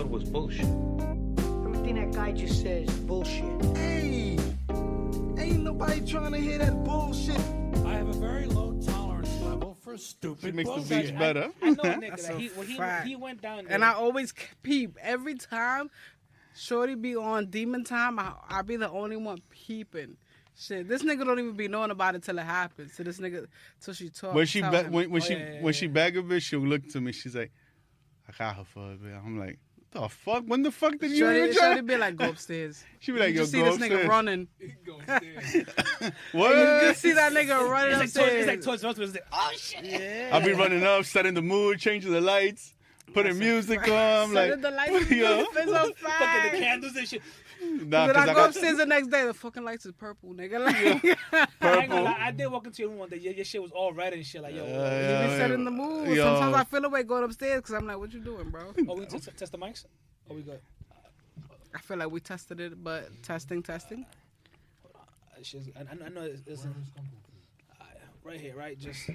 thought it was bullshit. Everything that guy just says is bullshit. Hey, ain't nobody trying to hear that bullshit. I have a very low tolerance level for stupid She makes the bullshit. beats better. I know a nigga That's that a he fact. went down there. And I always peep every time Shorty be on Demon Time. I be the only one peeping. Shit, this nigga don't even be knowing about it till it happens. To this nigga, till she talks. When she when yeah, she bag a bitch, she'll look to me. She's like, "I got her for a bit." I'm like, "The fuck? When the fuck did you even try?" Shorty be like, go upstairs. She be like, You "Yo, just see go this upstairs." nigga running. What? You just see that nigga running it's upstairs. like towards us. It's like, oh shit. Yeah. I'll be running up, setting the mood, changing the lights, putting music on. I'm like, Setting the lights yo. is a Fucking the fact. candles and shit. Nah, When cause I go upstairs the next day, the fucking lights is purple, nigga. Like, I, ain't gonna purple. lie, I did walk into your room one day. Your shit was all red and shit. Like, yo, you be setting the mood. Yo. Sometimes I feel away going upstairs because I'm like, what you doing, bro? oh, we test the mics? Oh, we good. I feel like we tested it, but testing. I know it's right here, right? Just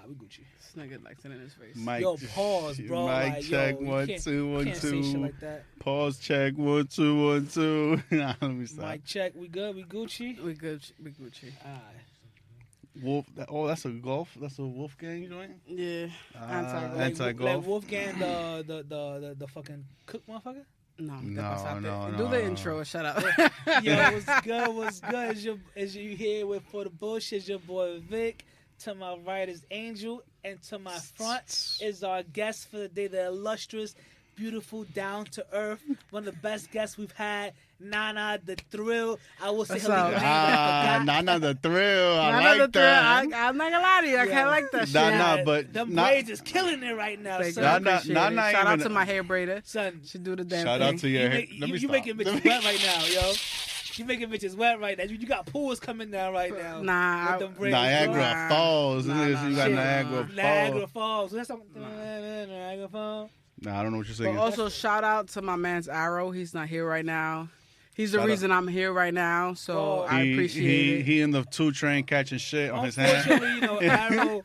we Gucci. This nigga likes it in his face. Mic, Yo, pause, bro. Mic Like, check, yo, you 1 can't- 2 you 1 can't say shit 2. like that. Pause check, 1 2 1 2. Nah, let me stop. Mic check. We good? We Gucci? We Gucci. Alright. Wolf. Oh, that's a golf. That's a Wolfgang joint. Yeah. Anti-golf. Like Wolfgang, the fucking cook motherfucker. No, No, Do no. the intro. Shut up. Yo, what's good? What's good? As you here with For the Bullshit, your boy Vic. To my right is Angel, and to my front is our guest for the day, the illustrious, beautiful, down to earth, one of the best guests we've had, Nana the Thrill. I will say What's her legal up? name, but I forgot. Nana the thrill. I None like of the that. I'm not gonna lie to you. I can't like that shit. Nah, but Them not- braids is killing it right now, Thank son. you. I Nah, appreciate nah, it. nah, Shout out even- to my hair braider. Son, She do the damn Shout thing. out to your. you making bitches wet right now, yo. You making bitches wet right now. You got pools coming down right now. Nah, With them braids, Niagara bro. Nah. Falls. Nah, You nah, got Shit. Niagara Falls. Niagara Falls. That's something. Niagara Falls. Nah, I don't know what you're But saying. also shout out to my man's Arrow. He's not here right now. He's the Shout out. reason I'm here right now. So Oh. I appreciate it. He in the 2 train catching shit on his hand. Unfortunately, Arrow,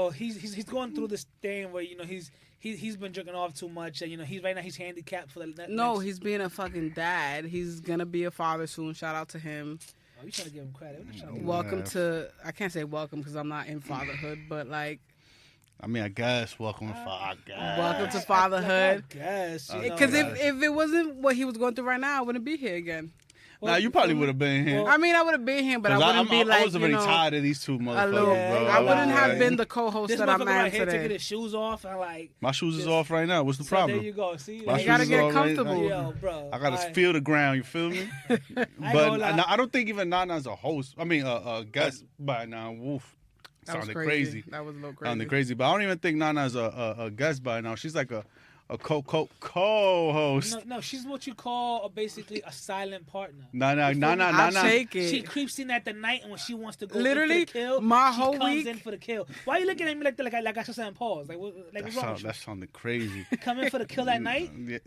he's going through this thing where he's been drinking off too much, and he's right now he's handicapped for the next. No, he's being a fucking dad. He's gonna be a father soon. Shout out to him. Oh, you trying to give him credit? What you trying to give him? Welcome to. I can't say welcome because I'm not in fatherhood, but like I mean, I guess. Welcome to I guess. welcome to fatherhood. Yes, Because if it wasn't what he was going through right now, I wouldn't be here again. Nah, you probably would have been here. I mean, I would have been here, but I 'Cause wouldn't be like I was already you know, tired of these two a motherfuckers, little. bro. I wouldn't have like- been the co-host This that I'm motherfucker at right here taking today. his shoes off and like. My shoes is off right now. What's the So problem? there you go. See, My like, You gotta shoes get is all right comfortable. now. yo, bro. I gotta Alright. feel the ground. You feel me? gonna But lie. I don't think even Nana's a host. I mean, a guest by now. Woof. That was Sounded crazy. That was a little crazy. Sounded crazy. But I don't even think Nana's a guest by now. She's like a co-host. No, she's what you call basically a silent partner. Nana. I'll take it. She creeps in at the night, and when she wants to go Literally, in for the kill, my she whole comes week- in for the kill. Why are you looking at me like I should say pause? Like what's wrong with you? That sounded crazy. Come in for the kill at night? Yeah,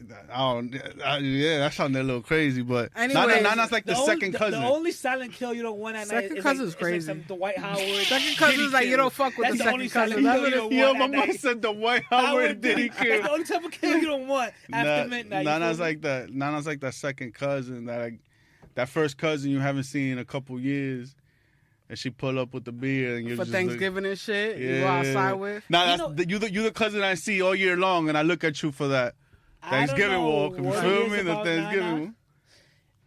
that sounded a little crazy, but Anyways, Nana's like the second cousin. The only silent kill you don't want at night Second is cousin's like, crazy. It's like some Dwight Howard. Second cousin's like you don't fuck with That's the the only second silent cousin. kill you don't Yo, want my at mom night. said the White Howard Diddy That's kill. the only type of kill you don't want after midnight. Nana's like that second cousin that first cousin you haven't seen in a couple years, and she pull up with the beer and you're For just Thanksgiving and shit, yeah. you go outside with. Nah, You you the cousin I see all year long, and I look at you for that Thanksgiving walk. You what it feel is me? The about Thanksgiving Nana. walk.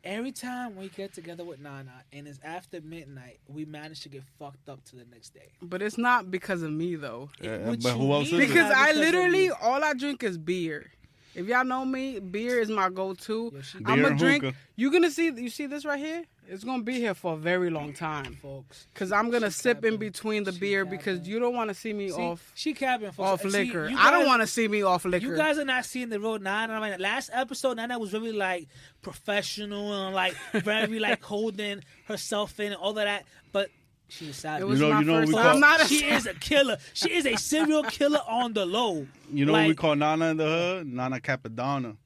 Every time we get together with Nana and it's after midnight, we manage to get fucked up to the next day. But it's not because of me though. What but you who else is mean? it? Because Not I because of literally me. all I drink is beer. If y'all know me, beer is my go-to. Yeah, she- Beer I'm gonna and drink. hookah. You see this right here? It's gonna be here for a very long time. Folks. Cause I'm gonna She sip in capping. between the She beer capping. because you don't want to see me See, off she capping folks. See, liquor. you I don't guys- want to see me off liquor. You guys are not seeing the real Nana. Right now. Last episode, Nana was really like professional and like very like holding herself in and all of that. But she was it savage. was You know- my you know what first we time. call- I'm not a She is a killer. She is a serial killer on the low. You know what we Like- call Nana in the hood? Nana Capadonna.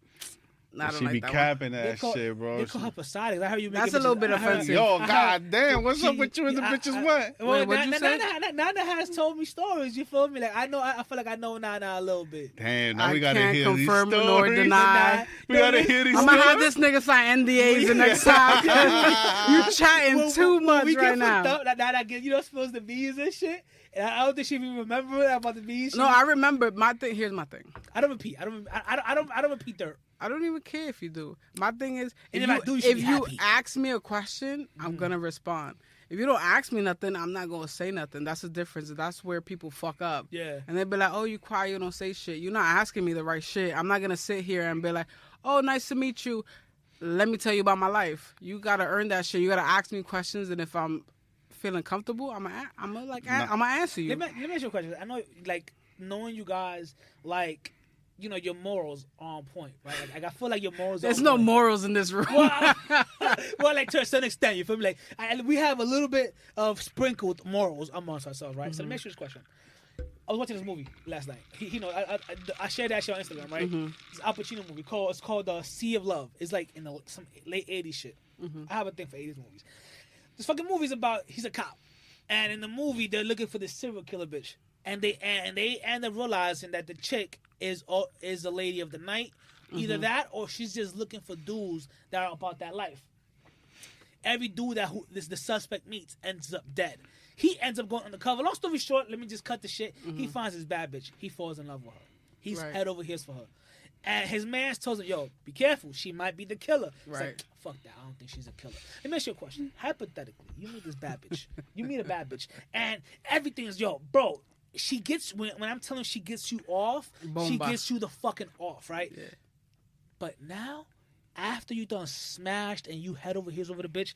I don't She like be that capping They that call- shit, bro. They call her Poseidon. I heard you. That's making a little bitches- bit I heard- offensive. Yo, I heard- god damn, what's up She- with you and the I- bitches? I- What? Well, what'd you say? Nana has told me stories. You feel me? Like I know. I feel like I know Nana a little bit. Damn, now I we gotta can't hear confirm these nor stories. deny. We gotta hear these I'm gonna have stories. this nigga sign NDAs the next time. You chatting too much we right get fucked now. up, that I get, you know, supposed to bees and shit. And I don't think she even remember about the bees. No, I remember my thing. Here's my thing. I don't repeat. I don't repeat dirt. I don't even care if you do. My thing is, And if if I you, do, you should if be you happy. ask me a question, I'm gonna respond. If you don't ask me nothing, I'm not gonna say nothing. That's the difference. That's where people fuck up. Yeah. And they be like, "Oh, you quiet, you don't say shit." You're not asking me the right shit. I'm not gonna sit here and be like, "Oh, nice to meet you. Let me tell you about my life." You gotta earn that shit. You gotta ask me questions, and if I'm feeling comfortable, I'm gonna answer you. Let me ask you a question. I know, like, knowing you guys, like, you know, your morals are on point, right? Like I feel like your morals. There's are on no point. morals in this room. Well, like to a certain extent, you feel me? Like we have a little bit of sprinkled morals amongst ourselves, right? So let me ask you this question. I was watching this movie last night. I shared that shit on Instagram, right? It's an Al Pacino movie it's called Sea of Love. It's like in some late '80s shit. I have a thing for '80s movies. This fucking movie's about he's a cop, and in the movie they're looking for this serial killer bitch, and they end up realizing that the chick is the lady of the night, either that or she's just looking for dudes that are about that life. Every dude the suspect meets ends up dead. He ends up going undercover. Long story short, let me just cut the shit. He finds his bad bitch. He falls in love with her. He's Right. head over heels for her. And his man tells him, yo, be careful. She might be the killer. It's Right. like, fuck that. I don't think she's a killer. Let me ask you a question. Hypothetically, you meet this bad bitch. You meet a bad bitch. And everything is, yo, bro, she gets, when I'm telling you she gets you off, she Bomba. gets you the fucking off, right? Yeah. But now, after you done smashed and you head over heels over the bitch,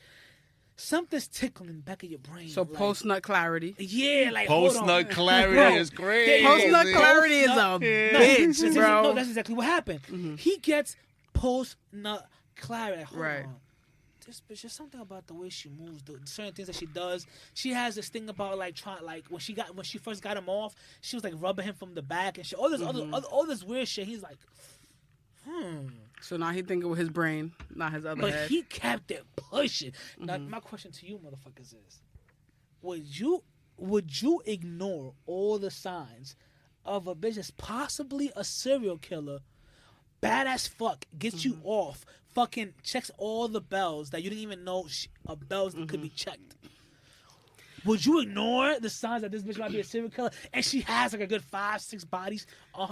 something's tickling in the back of your brain. So like, post nut clarity. Yeah, like, hold Post on. nut clarity Bro, is crazy. Post nut clarity is a No, bitch, bro. No, that's exactly what happened. He gets post nut clarity. Like, hold Right. on. This bitch, there's something about the way she moves, the certain things that she does. She has this thing about like trying, like when she first got him off, she was like rubbing him from the back and shit. All this weird shit. He's like, So now he thinking with his brain, not his other but head. he kept it pushing. Now, my question to you, motherfuckers, is: would you ignore all the signs of a bitch that's possibly a serial killer, bad as fuck, gets you off, fucking checks all the bells that you didn't even know bells that could be checked? Would you ignore the signs that this bitch might be a serial killer and she has like a good 5-6 bodies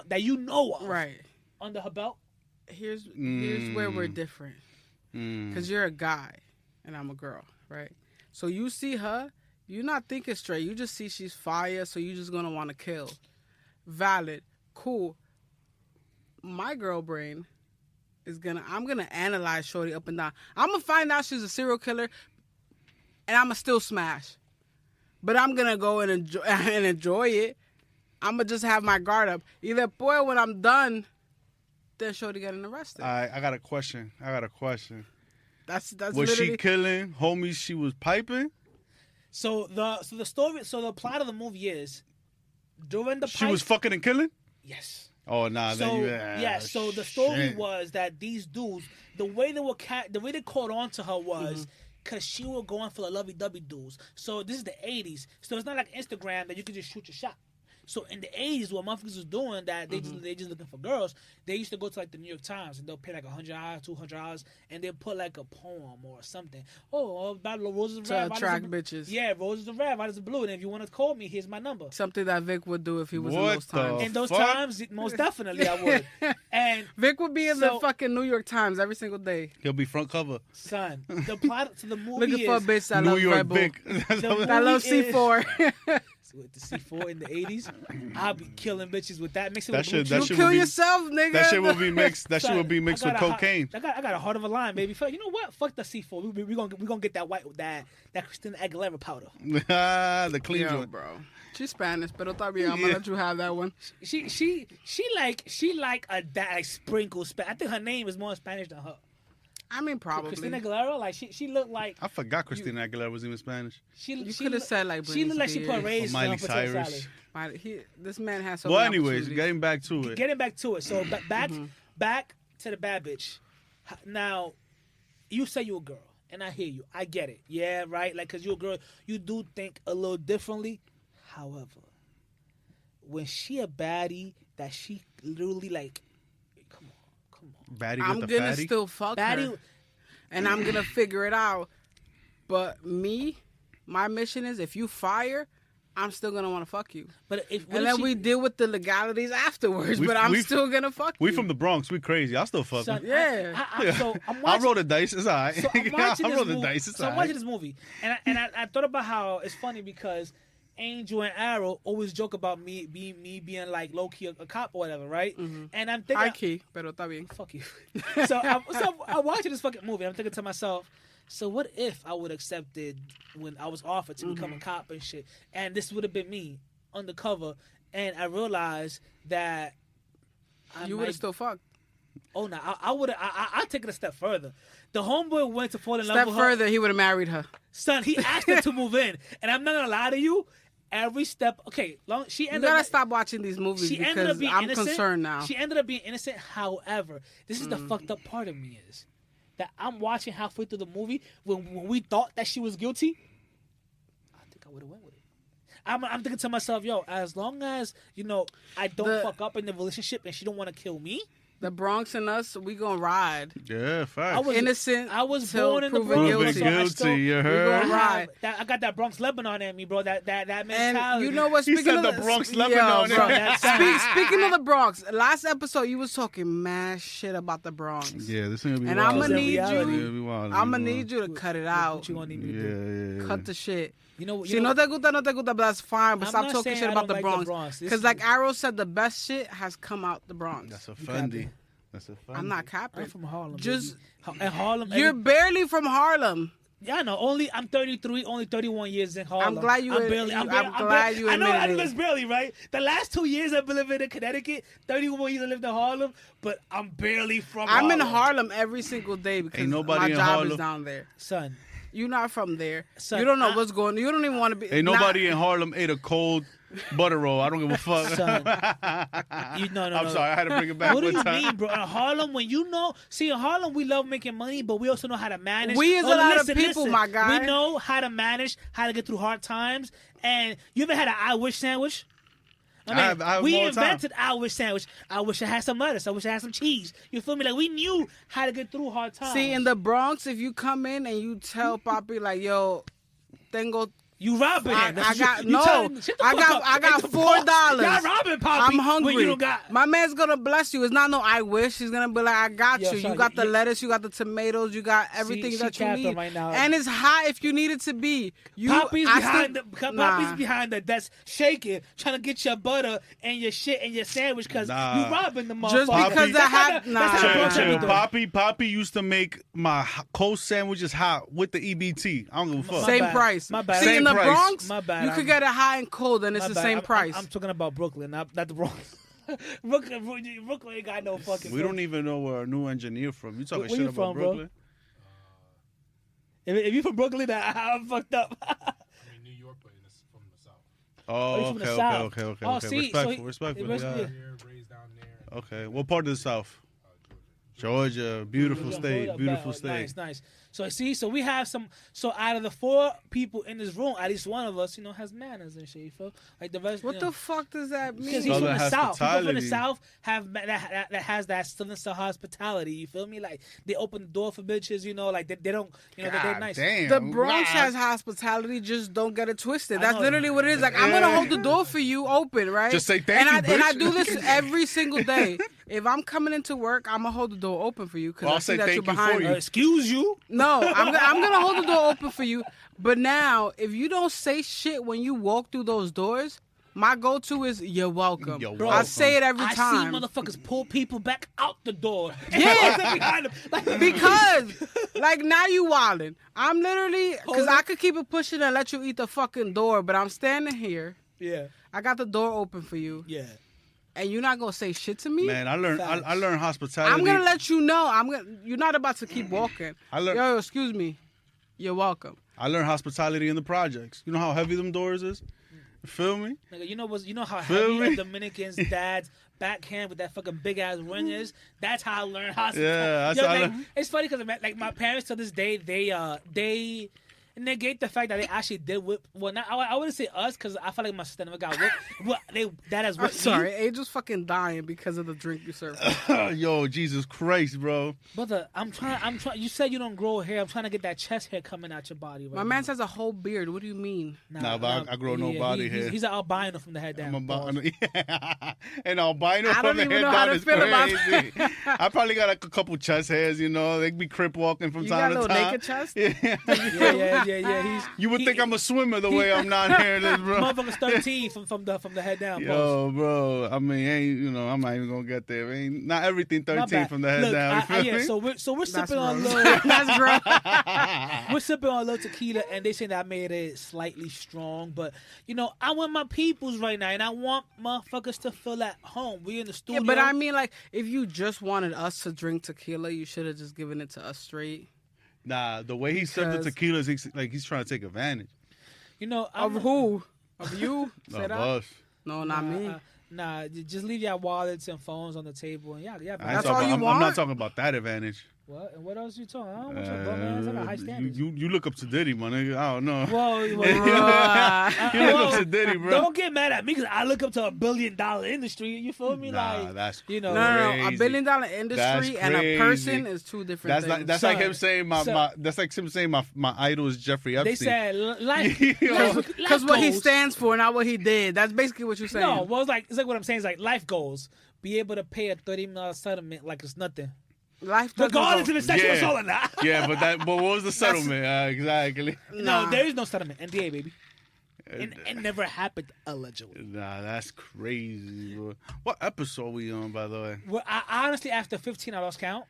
that you know of Right. under her belt? Here's where we're different. Because you're a guy and I'm a girl, right? So you see her, you're not thinking straight. You just see she's fire, so you're just going to want to kill. Valid. Cool. My girl brain is I'm going to analyze shorty up and down. I'm going to find out she's a serial killer and I'm going to still smash. But I'm going to go and enjoy it. I'm going to just have my guard up. Either, boy, when I'm done, then shorty getting arrested. I got a question. That's Was literally... she killing homies she was piping? So the plot of the movie is during the She was fucking and killing? yes. Oh, nah. So then you, yeah, so the story shit. was that these dudes, the way they caught on to her was because she was going for the lovey-dovey dudes. So this is the 80s. So it's not like Instagram that you can just shoot your shot. So in the 80s, what motherfuckers was doing that they just looking for girls, they used to go to like the New York Times and they'll pay like $100, $200, and they'll put like a poem or something. Oh, Battle of Roses are red. To attract bitches. Yeah, roses are red, violets are blue. And if you want to call me, here's my number. Something that Vic would do if he was in What those times. the In those fuck? times, most definitely I would. And Vic would be in So- the fucking New York Times every single day. He'll be front cover. son, the plot to the movie Looking for a is bitch that New loves York Red Bull. Vic. The That loves movie is- C4. with the C4 in the 80s. I'll be killing bitches with that. Mix it That with shit- blue that You chew. shit kill would be- yourself, nigga. That shit will be mixed. That shit Son, will be mixed I with got a cocaine. I got a heart of a lion, baby. You know what? Fuck the C4. We gonna get that that Christina Aguilera powder. The clean Yo, joint. bro. She's Spanish, pero está bien. I'm gonna let you have that one. She like a like sprinkle. I think her name is more Spanish than her. I mean, probably. Christina Aguilera, like she looked like I forgot Christina Aguilera was even Spanish. she could have said like she Britney looked like she put Spears. raisins Or on Miley potato Cyrus. salad. This man has so Well, many anyways, opportunities. getting back to it. Getting back to it. So back to the bad bitch. Now, you say you're a girl, and I hear you. I get it. Yeah, right? Like, because you're a girl, you do think a little differently. However, when she a baddie that she literally, like, come on. Baddie with I'm the gonna fatty. still fuck Baddie, her, and I'm gonna figure it out. But my mission is if you fire, I'm still gonna want to fuck you. but if And then we deal with the legalities afterwards. But I'm still gonna fuck you. We from the Bronx. We crazy. I still fuck. son, Yeah. so I'm I watching, roll the dice. It's alright. So I'm watching I this roll the movie. dice. It's So I'm alright. watching this movie, and I thought about how it's funny because Angel and Arrow always joke about me being like low key a cop or whatever, right? Mm-hmm. And I'm thinking, High key, pero está bien. fuck you. so I'm watching this fucking movie. I'm thinking to myself, so what if I would accepted when I was offered to become a cop and shit, and this would have been me undercover, and I realized that You would have still fucked. Oh no, I would have. I take it a step further. The homeboy went to fall in love Step with her. further, he would have married her. Son, he asked her to move in, and I'm not gonna lie to you. Every step, okay, she You ended gotta up. stop watching these movies She ended up because being I'm innocent. concerned now. She ended up being innocent. However, this is the fucked up part of me is that I'm watching halfway through the movie when we thought that she was guilty. I think I would have went with it. I'm thinking to myself, yo, as long as I don't fuck up in the relationship and she don't want to kill me. The Bronx and us, we gonna ride. Yeah, facts. I was Innocent. I was till born in the proven Bronx. guilty. so I Guilty, still- you I heard? have Right. I got that Bronx Lebanon in me, bro. That mentality. And you know what? He Speaking said of the Bronx Yo, Lebanon. bro, That's- speaking of the Bronx, last episode you was talking mad shit about the Bronx. Yeah, this is gonna be And wild. I'm gonna in need reality. Yeah, you. be wild. I'm gonna need you to cut it out. What you gonna need me to Yeah, do? yeah, yeah. Cut the shit. You know, Si no te gusta, no te gusta, but that's fine. But I'm stop not talking saying shit I about don't the like the Bronx. Bronx. This Because is- like Arrow said, the best shit has come out the Bronx. That's a You fundy. got That's a fundy. I'm not capping. I'm from Harlem. Just baby. And Harlem. you're barely from Harlem. Yeah, I know. I'm 33, only 31 years in Harlem. I'm glad you. I'm glad you I know. I admitted know it. it's barely right. The last 2 years I've been living in Connecticut. 31 years I lived in Harlem, but I'm barely from. I'm in Harlem. Harlem every single day because nobody my in job Harlem. is down there. Son. You're not from there. Son, you don't know what's going on. You don't even want to be. Ain't nobody in Harlem ate a cold butter roll. I don't give a fuck. Son. No. I'm sorry, I had to bring it back What do one you time. mean, bro? In Harlem, see, in Harlem, we love making money, but we also know how to manage. We is a lot of people, my guy. We know how to manage, how to get through hard times. And you ever had an I wish sandwich? I have we them all the time. invented I wish sandwich. I wish I had some lettuce. I wish I had some cheese. You feel me? Like, we knew how to get through hard times. See, in the Bronx, if you come in and you tell Papi like, "Yo, tengo," you robbing him. I got you no. tell him, shut the I fuck got up. I got Get the $4. fuck- Y'all robbing Poppy. I'm hungry. When you don't got. My man's gonna bless you. It's not no I wish. He's gonna be like, I got Yo, you. son, You got the you- lettuce. You got the tomatoes. You got everything she that you capping need. right now. And it's hot if you need it to be. Poppy's behind Nah. behind the desk shaking, trying to get your butter and your shit and your sandwich because Nah. you robbing the motherfucker. Just because That's I how have- the- that's how nah. the Chill, Bronx chill. be doing. Poppy used to make my cold sandwiches hot with the EBT. I don't give a fuck. My Same bad. price. My bad. See, Same in the price. Bronx, My bad. you could get it hot and cold, and it's My the bad. same price. I'm talking about Brooklyn, not the Bronx. Brooklyn ain't got no fucking. We don't even know where our new engineer from. You talking Where shit you about from, bro? Brooklyn? If you from Brooklyn, I'm fucked up. I mean, New York, but it's from the South. Oh, you from the okay, South? okay, okay, Oh, okay. see, so Respectful, respectful. it was- Yeah. yeah. Here, raised down there. Okay, what part of the South? Georgia, beautiful state, beautiful state. Nice, nice. So so we have some. So out of the 4 people in this room, at least one of us, has manners and shit. You feel like the rest. What the fuck does that Because mean? he's from Southern the South. People from the hospitality. South have that has that Southern style hospitality. You feel me? Like they open the door for bitches. Like they don't. They're God nice. damn. The Bronx wow. has hospitality, just don't get it twisted. I That's know. literally what it is. Like, I'm gonna hold the door for you open, right? Just say thank and you, And I bitch. do this every single day. If I'm coming into work, I'm gonna hold the door open for you because Well, I I'll see say that thank you're you behind for me. you. Excuse you. No, I'm gonna hold the door open for you. But now, if you don't say shit when you walk through those doors, my go-to is "You're welcome." You're I welcome. say it every I time. see motherfuckers pull people back out the door. Yeah. behind them. Like, Because, like, now you wildin'. I'm literally, because I could keep it pushing and let you eat the fucking door, but I'm standing here. yeah, I got the door open for you, yeah. and you're not gonna say shit to me. Man, I learned Facts. I learned hospitality. I'm gonna let you know. You're not about to keep walking. I learned- Yo, excuse me. You're welcome. I learned hospitality in the projects. You know how heavy them doors is? Feel me? Nigga, you know how Feel heavy me? a Dominican's dad's backhand with that fucking big ass ring is. That's how I learned how. Yeah, that's Yo, how I like, learned. it's funny because like my parents to this day they negate the fact that they actually did whip. Well, not I wouldn't say us because I feel like my sister never got whipped. But that has I'm whipped sorry, me. Angel's fucking dying because of the drink you served. Yo, Jesus Christ, bro. Brother, I'm trying. You said you don't grow hair. I'm trying to get that chest hair coming out your body. Right My now. man has a whole beard. What do you mean? Nah, but I grow no body hair. He's an albino from the head down. I'm Pause. an albino I from don't the even head know how down to is feel about crazy. I probably got like a couple chest hairs, you know. They be crip walking from You time got a to little time. naked chest? Yeah. You would think I'm a swimmer the way I'm not hairless, bro. Motherfucker's 13 from the head down. Pause. Yo, bro. I mean, I'm not even gonna get there. Not everything My 13 bad. from the head Look, down. You feel yeah. me? So we're That's sipping on gross. little. That's gross. We're sipping on a little tequila, and they say that I made it slightly strong. But I want my peoples right now, and I want motherfuckers to feel at home. We in the studio. Yeah, but I mean, like, if you just wanted us to drink tequila, you should have just given it to us straight. Nah, the way he served the Because- tequilas, he's trying to take advantage I'm, Of who? Of you? Say of that? us. No, not me. Nah, just leave your wallets and phones on the table, and yeah. I ain't That's talking all you about- I'm not want? talking about that advantage. What? And what else you talking? I don't want your bum ass. I got high standards. You look up to Diddy, my nigga. I don't know. Whoa, You look up to Diddy, bro. Don't get mad at me because I look up to $1 billion industry. You feel me? Nah, like that's you know. No, crazy. $1 billion industry That's and a person crazy. is two different That's things. like that's Son, like him saying my idol is Jeffrey Epstein. They said life. Because what he stands for, not what he did. That's basically what you're saying. No, well, it's like what I'm saying is like life goals. Be able to pay a $30 million settlement like it's nothing, Life doesn't regardless go- if it's sexual Yeah. assault or not. Yeah, but what was the settlement? Exactly. No, Nah. there is no settlement. NDA, baby. It never happened allegedly. Nah, that's crazy, bro. What episode we on, by the way? Well, I honestly, after 15, I lost count.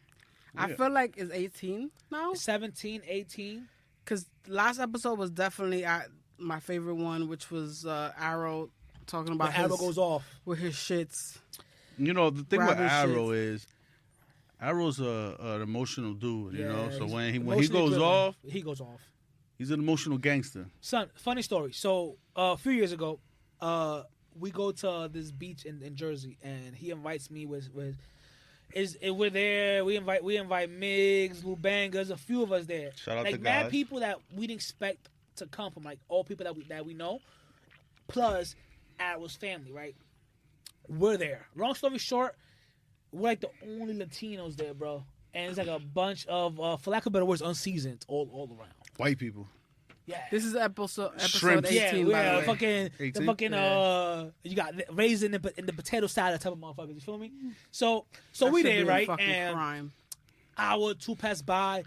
I feel like it's 18 now. 17, 18. Because last episode was definitely my favorite one, which was Arrow talking about When Arrow goes off. with his shits. You know, the thing with Grabbing Arrow is, Arrow's an emotional dude, you know? So he's when he emotionally goes driven. off, he goes off. he's an emotional gangster. Son, funny story. So a few years ago, we go to this beach in Jersey, and he invites me with we're there. We invite Migs, Lubangas, a few of us there. Shout out like to mad guys. people that we didn't expect to come from, like all people that we know, plus Arrow's family, right? We're there. Long story short, we're like the only Latinos there, bro. And it's like a bunch of, for lack of better words, unseasoned all around. White people. Yeah. This is episode Shrimp. 18, yeah, by the way. fucking, the 18? fucking, you got raised in the potato salad type of motherfuckers. You feel me? So That we should there, be a right? fucking And crime. hour, two pass by.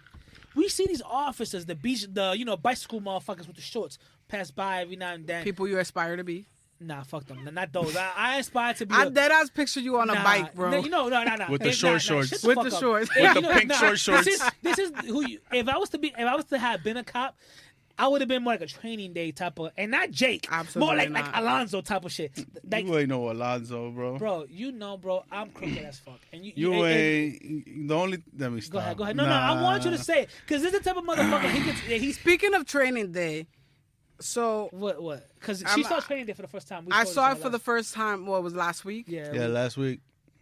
We see these officers, the beach, bicycle motherfuckers with the shorts pass by every now and then. People you aspire to be. Nah, fuck them. Not those. I aspire to be. I dead ass picture you on a bike, bro. No. With the short shorts. Shut With fuck the up. shorts. Yeah, With the pink short shorts. This is who you. If I was to have been a cop, I would have been more like a training day type of, and not Jake. Absolutely more like not. Alonzo type of shit. Like, You ain't no Alonzo, bro. bro, bro, I'm crooked as fuck, and You and- ain't the only. Let me Go stop. ahead. No, I want you to say it because this is the type of motherfucker he's. Speaking of training day, so What? Because I'm- she saw training day for the first time. I saw it for the first time. What was last week? Yeah, last week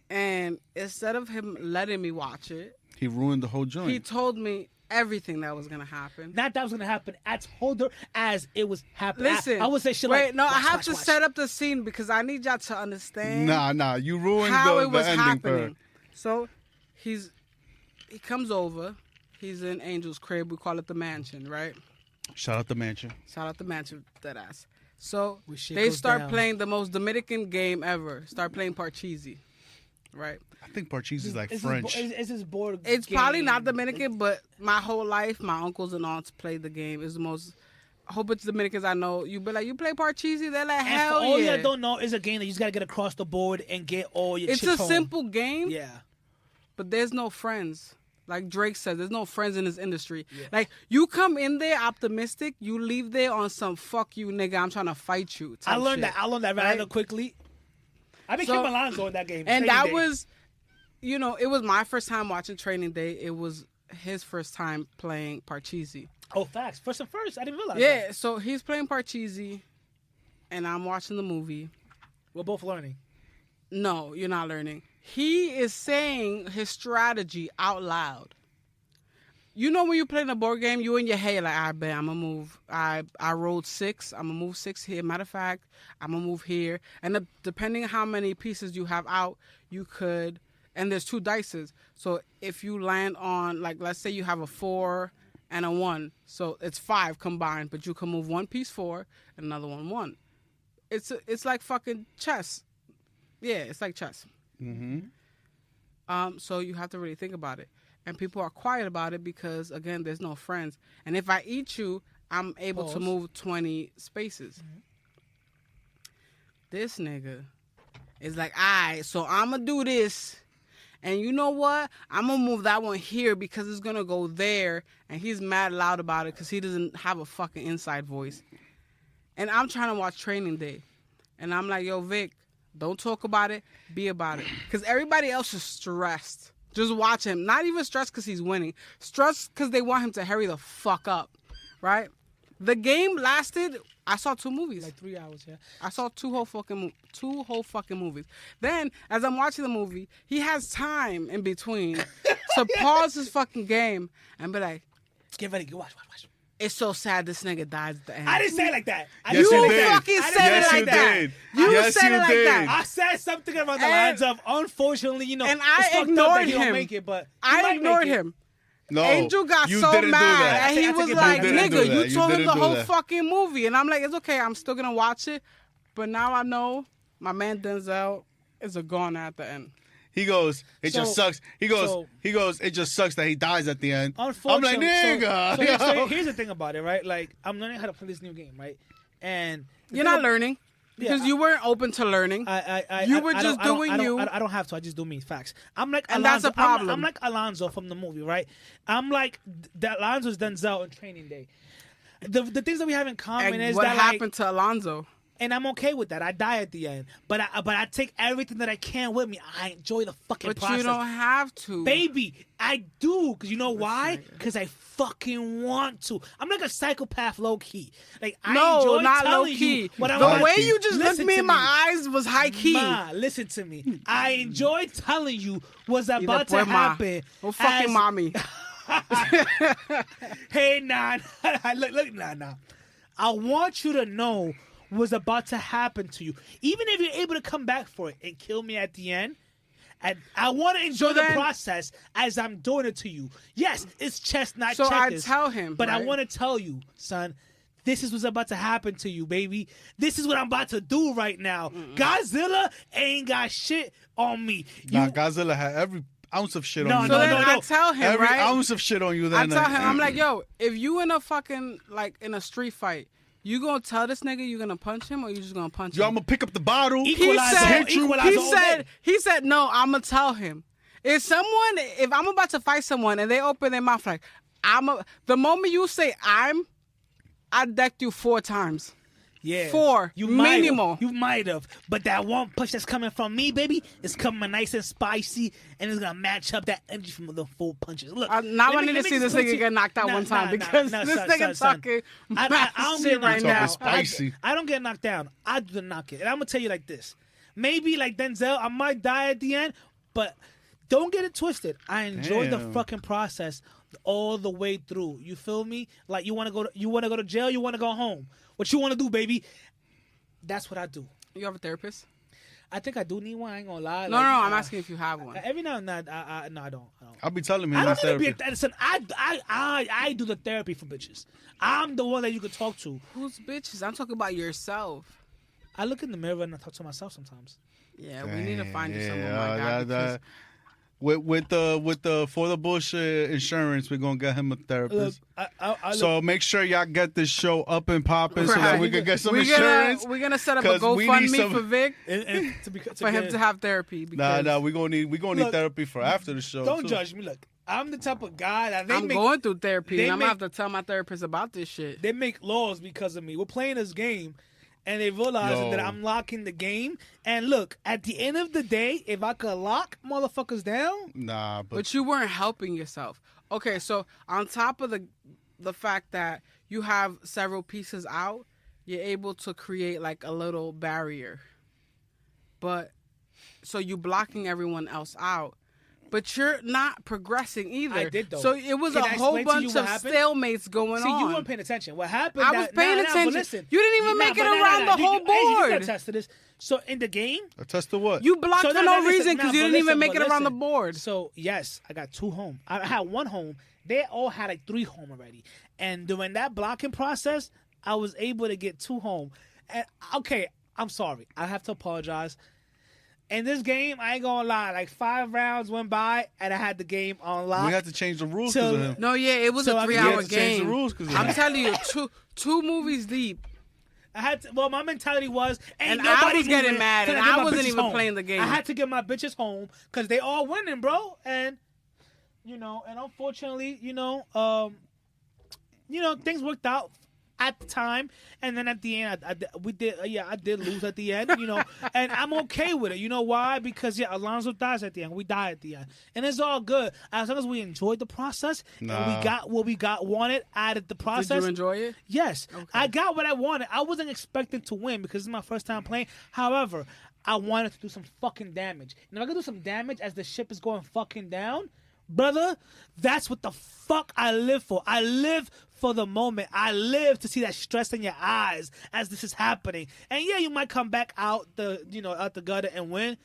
And instead of him letting me watch it, he ruined the whole he joint. told me everything that was gonna happen. Not that was gonna happen. I told her as it was happening. Listen, I would say shit wait, like. no, I watch, have watch, to watch. set up the scene because I need y'all to understand Nah, you ruined how the it was ending for her. happening. So he comes over. He's in Angel's crib. We call it the mansion, right? Shout out the mansion. Shout out the mansion, that ass. So Where shit they goes start down. playing the most Dominican game ever. Start playing Parcheesi, right? I think Parcheesi is like It's French. It's this board. It's game. probably not Dominican, but my whole life, my uncles and aunts played the game. It's the most. A whole bunch of Dominicans I know. You be like, you play Parcheesi? They're like, And hell for all yeah. you don't know, it's a game that you just gotta get across the board and get all your. It's chips a home. simple game, Yeah. but there's no friends. Like Drake says, there's no friends in this industry. Like, you come in there optimistic, you leave there on some fuck you, nigga, I'm trying to fight you. I type learned shit. that. I learned that rather quickly. I became So- Alonzo in that game. And Training that Day. was, it was my first time watching Training Day. It was his first time playing Parcheesi. Oh, facts. First and first. I didn't realize. Yeah, so he's playing Parcheesi, and I'm watching the movie. We're both learning. No, you're not learning. He is saying his strategy out loud. You know when you play in a board game, you in your head like, I bet I'm gonna move. I rolled 6. I'm gonna move 6 here. Matter of fact, I'm gonna move here. And depending on how many pieces you have out, you could. And there's 2 dices. So if you land on, like, let's say you have a 4 and a 1, so it's 5 combined, but you can move 1 piece 4 and another 1. It's like fucking chess. Yeah, it's like chess. Mm-hmm. So you have to really think about it. And people are quiet about it because, again, there's no friends. And if I eat you, I'm able to move 20 spaces. Mm-hmm. This nigga is like, all right, so I'm going to do this. And you know what? I'm going to move that one here because it's going to go there. And he's mad loud about it because he doesn't have a fucking inside voice. And I'm trying to watch Training Day. And I'm like, yo, Vic, don't talk about it. Be about it. Because everybody else is stressed. Just watch him. Not even stressed because he's winning. Stressed because they want him to hurry the fuck up. Right? The game lasted... I saw 2 movies. Like 3 hours, yeah. I saw two whole fucking movies. Then, as I'm watching the movie, he has time in between to pause his fucking game and be like, Get ready. Watch. it's so sad this nigga dies at the end. I didn't say it like that. Yes, you You did. fucking said it like that. Did. You Yes, said you it like did. that. I said something around the And- lines of, unfortunately, you know, and it's I fucked up ignored that he don't him. make it, but he I might ignored make it. him. No, Angel got you so didn't do mad, that. and he I was take it like, back. You didn't do "Nigga, that. you You told him didn't the do whole that. fucking movie," and I'm like, "It's okay. I'm still gonna watch it." But now I know my man Denzel is a goner at the end. He goes, it just So- sucks. He goes, it just sucks that he dies at the end. I'm like, Unfortunately, nigga. so here's the thing about it, right? Like, I'm learning how to play this new game, right? And the You're thing not ab- learning because Yeah, you weren't open to learning. You were just doing you. I don't have to. I just do me. Facts. I'm like And Alonzo. that's a problem. I'm like Alonzo from the movie, right? I'm like that. Alonzo's Denzel in Training Day. The things that we have in common And is what that happened to Alonzo? and I'm okay with that. I die at the end, but I take everything that I can with me. I enjoy the fucking But process. you don't have to, Baby, I do, because you know why? Because I fucking want to. I'm like a psychopath low key. Like, I No, enjoy not low telling key. you what I'm The about way to- you just looked Listen me to in my eyes was high key. Ma, listen to me. I enjoy telling you what's about to después, ma. happen. Oh, fucking as- mommy. Hey, nah. Look, nah. I want you to know what's about to happen to you. Even if you're able to come back for it and kill me at the end, and I want to enjoy So the then- process as I'm doing it to you. Yes, it's chess, not So I checkers. tell him, But I right? want to tell you, son, this is what's about to happen to you, baby. This is what I'm about to do right now. Godzilla ain't got shit on me. Nah, Godzilla had every ounce of shit No, on you. So that then night. I tell him, Every right? ounce of shit on you that I night. tell him, I'm like, yo, if you in a fucking, like, in a street fight, you gonna tell this nigga you gonna punch him or you just gonna punch Yo, him? I'm gonna pick up the bottle. He Equalizer, said, equalizer all day. he said, no, I'm gonna tell him. If I'm about to fight someone and they open their mouth like, the moment you say I decked you 4 times. Yeah, 4, minimal. You might have, but that one punch that's coming from me, baby, is coming nice and spicy, and it's gonna match up that energy from the 4 punches. Look, Now let I me- need to let me see just this put nigga you- get knocked out Nah, one time nah, because nah, this son, nigga son. talking I don't shit get knocked right Talking now. spicy. I don't get knocked down. I do the knock it, and I'm gonna tell you like this. Maybe like Denzel, I might die at the end, but don't get it twisted. I enjoy the Damn. fucking process all the way through. You feel me? Like you want to go to jail, you want to go home. What you want to do, baby? That's what I do. You have a therapist? I think I do need one. I ain't gonna lie. No, I'm asking if you have one. Every now and then, no, I don't. I'll be telling him I that's don't need to be therapy. a listen. I do the therapy for bitches. I'm the one that you could talk to. Who's bitches? I'm talking about yourself. I look in the mirror and I talk to myself sometimes. Yeah, we need to find you Yeah, someone, my God. because- with the for the bullshit insurance, we're gonna get him a Look, therapist. I So make sure y'all get this show up and popping so that Right. we can get some We're insurance. We're gonna set up a 'cause we need GoFundMe some- for Vic and for him to have therapy. Nah, Because we gonna need Look, therapy for after the show. Don't too. judge me. Look, I'm the type of guy that I'm make going through therapy, they and I'm gonna make- have to tell my therapist about this shit. they make laws because of me. We're playing this game, and they realize Yo. that I'm locking the game. And look, at the end of the day, if I could lock motherfuckers down, Nah, But you weren't helping yourself. Okay, so on top of the fact that you have several pieces out, you're able to create like a little barrier. But so you blocking everyone else out. But you're not progressing either. I did, though. So it was Can a I whole explain to you bunch what of happened? stalemates going See, on. you weren't paying attention. What happened? I was paying attention. But listen, You didn't even make it around the whole Hey, you can board. attest to this. So in the game, Attest to what? You blocked So for now- no now listen, reason because nah, you but didn't even listen, make it but around the listen. board. So yes, I got 2 home. I had 1 home. They all had like 3 home already. And during that blocking process, I was able to get 2 home. And okay, I'm sorry. I have to apologize. In this game, I ain't gonna lie. Like 5 rounds went by, and I had the game on lock. We had to change the rules So- because of him. No, yeah, it was So a I- 3-hour We had to change the game. rules 'cause of I'm that. telling you, two movies deep. I had to, well, my mentality was, ain't And I nobody was getting moving mad, till and get I my wasn't bitches even home. playing the game. I had to get my bitches home because they all winning, bro. And and unfortunately, things worked out at the time, and then at the end, I did lose at the end, and I'm okay with it. You know why? Because Alonso dies at the end. We die at the end, and it's all good as long as we enjoyed the process and Nah. we got what we wanted out of the process. Did you enjoy it? Yes, I got what I wanted. I wasn't expecting to win because it's my first time playing. However, I wanted to do some fucking damage. And if I could do some damage as the ship is going fucking down, brother, that's what the fuck I live for. I live for the moment. I live to see that stress in your eyes as this is happening. And yeah, you might come back out the gutter and win,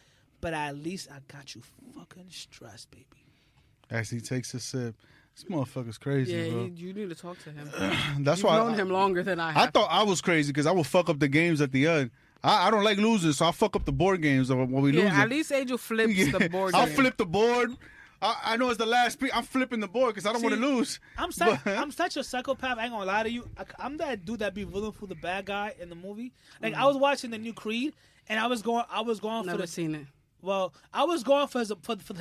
but at least I got you fucking stressed, baby. As he takes a sip. This motherfucker's crazy, Yeah, bro. you need to talk to him. That's You've why known him longer than I I have. thought I was crazy because I would fuck up the games at the end. I don't like losing, so I fuck up the board games when we lose. Yeah, at least Angel flips the board I'll game. flip the board. I know it's the last piece. I'm flipping the board because I don't want to lose. I'm such a psychopath. I ain't gonna lie to you. I'm that dude that be willing for the bad guy in the movie. Like I was watching the new Creed, and I was going for Never the. seen it. Well, I was going for his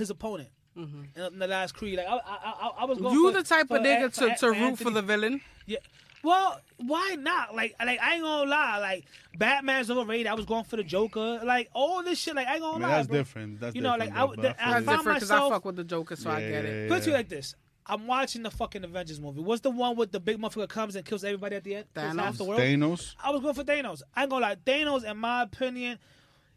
opponent in the last Creed. Like I was going. You for, the type for of nigga to root for Anthony. the villain. Yeah. Well, why not? Like I ain't gonna lie. Like Batman's overrated. I was going for the Joker. Like all this shit. Like I ain't gonna lie. That's bro. different. That's Like different, I though, but I That's found different because I myself. fuck with the Joker, so I get it. Put it to you like this. I'm watching the fucking Avengers movie. What's the one with the big motherfucker comes and kills everybody at the end? Kills Thanos. half the world? Thanos. I was going for Thanos. I ain't gonna lie. Thanos, in my opinion,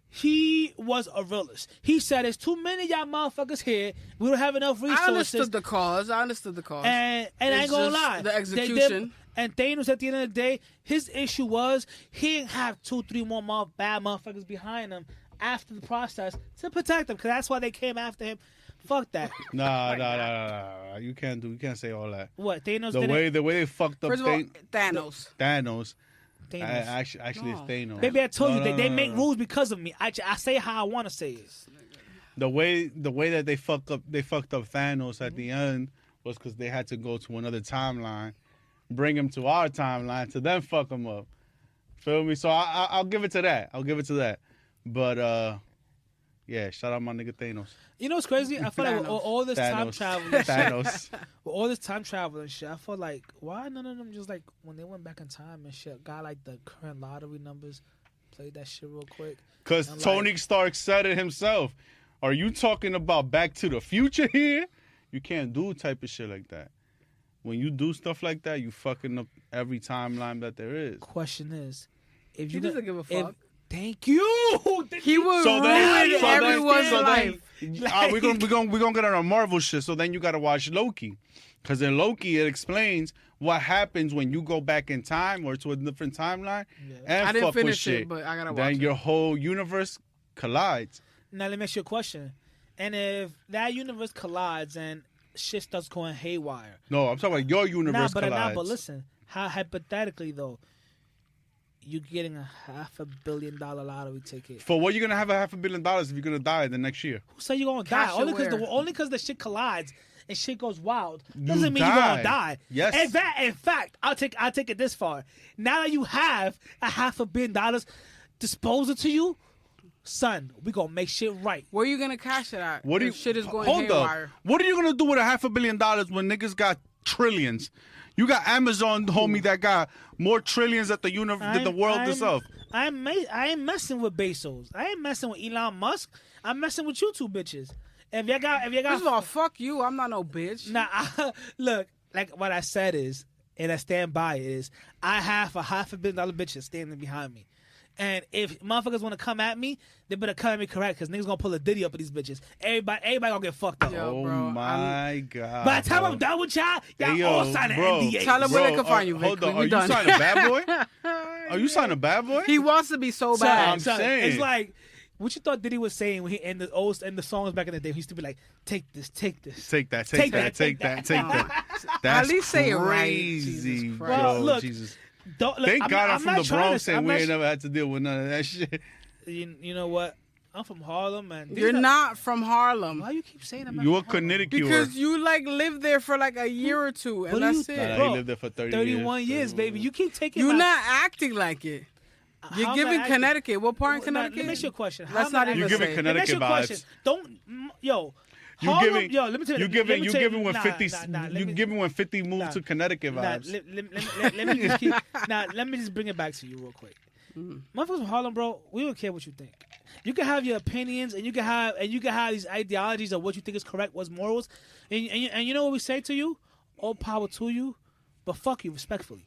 he was a realist. He said, "There's too many of y'all motherfuckers here. We don't have enough resources." I understood the cause. And I ain't It's gonna just lie. the execution. And Thanos, at the end of the day, his issue was he didn't have 2-3 more bad motherfuckers behind him after the process to protect him, because that's why they came after him. Fuck that. Nah. You can't say all that. What, Thanos The did way it? the way they fucked up First of all, Thanos. Thanos. Thanos. Actually, it's Thanos. Baby, I told you, No, they no, make no. rules because of me. I say how I want to say it. The way that they fucked up Thanos at the end was because they had to go to another timeline, bring him to our timeline to then fuck him up. Feel me? So I'll give it to that. But yeah, shout out my nigga Thanos. You know what's crazy? I feel like with all this time Thanos. traveling shit, Thanos. with all this time traveling shit, I feel like why none of them just like when they went back in time and shit, got like the current lottery numbers, played that shit real quick. Because I'm Tony like- Stark said it himself. Are you talking about Back to the Future here? You can't do type of shit like that. When you do stuff like that, you fucking up every timeline that there is. Question is, if He you doesn't give a fuck. Thank you. He would So then- ruin so then- everyone's so then- life. We're gonna get on a Marvel shit. So then you gotta watch Loki, because in Loki it explains what happens when you go back in time or to a different timeline and I didn't fuck with finish shit. it, but I gotta watch Then it. your whole universe collides. Now let me ask you a question. And if that universe collides and shit starts going haywire, No, I'm talking about your universe collides. but listen, how hypothetically though, you getting a $500 million lottery ticket? For what you gonna have $500 million if you're gonna die the next year? Who say you gonna Cash die? Only aware. because the shit collides and shit goes wild You doesn't mean you're gonna die. die. Yes. In fact, I'll take it this far. Now that you have a $500 million disposal to you, son, we gonna make shit right. Where you gonna cash it at? What do you? If shit is going hold haywire. up. What are you gonna do with $500 million when niggas got trillions? You got Amazon, homie, that got more trillions than the world itself. I ain't messing with Bezos. I ain't messing with Elon Musk. I'm messing with you two bitches. If y'all got First of all, fuck you. I'm not no bitch. Nah, look, like what I said is, and I stand by it is I have a $500 million bitch standing behind me. And if motherfuckers want to come at me, they better come at me correct because niggas gonna pull a Diddy up with these bitches. Everybody gonna get fucked up. Yo, Oh bro, my God. By the time bro. I'm done with y'all Hey, all yo, sign an bro, NDA. Tell them where they can find you, Vic. Hold on. We Are you done. signing Bad Boy? Are you signing Bad Boy? He wants to be so Son, bad. I'm son, saying. It's like what you thought Diddy was saying when he in the songs back in the day. He used to be like, "Take this, take this." Take that, Take take that, that, take that, take that. That's least say it right. crazy, Jesus bro. Christ. Well, look, Jesus. Don't, look, Thank God I'm from not the trying Bronx to- and I'm we not ain't never had to deal with none of that shit. You know what? I'm from Harlem, man. You're not from Harlem. Why you keep saying I'm not You a from Harlem? Connecticut. Because you like lived there for like a year or two, and What do that's you- it. Nah, Bro, he lived there for 30 31 years, baby. You keep taking. You're my, not acting like it. You're How am I giving acting? Connecticut. What part in Nah, Connecticut? Let me ask you a question. How Let's am I not acting? even You giving say. Connecticut Let me ask you a question. vibes. Don't, yo. You Harlem, giving, yo, let me tell you. you giving, you giving when nah, 50, nah, let you me- giving when 50 moved nah, to Connecticut nah, vibes. let me just keep. Now, let me just bring it back to you real quick. Mm. Motherfuckers from Harlem, bro. We don't care what you think. You can have your opinions, and you can have these ideologies of what you think is correct, what's morals, and you know what we say to you? All power to you, but fuck you, respectfully.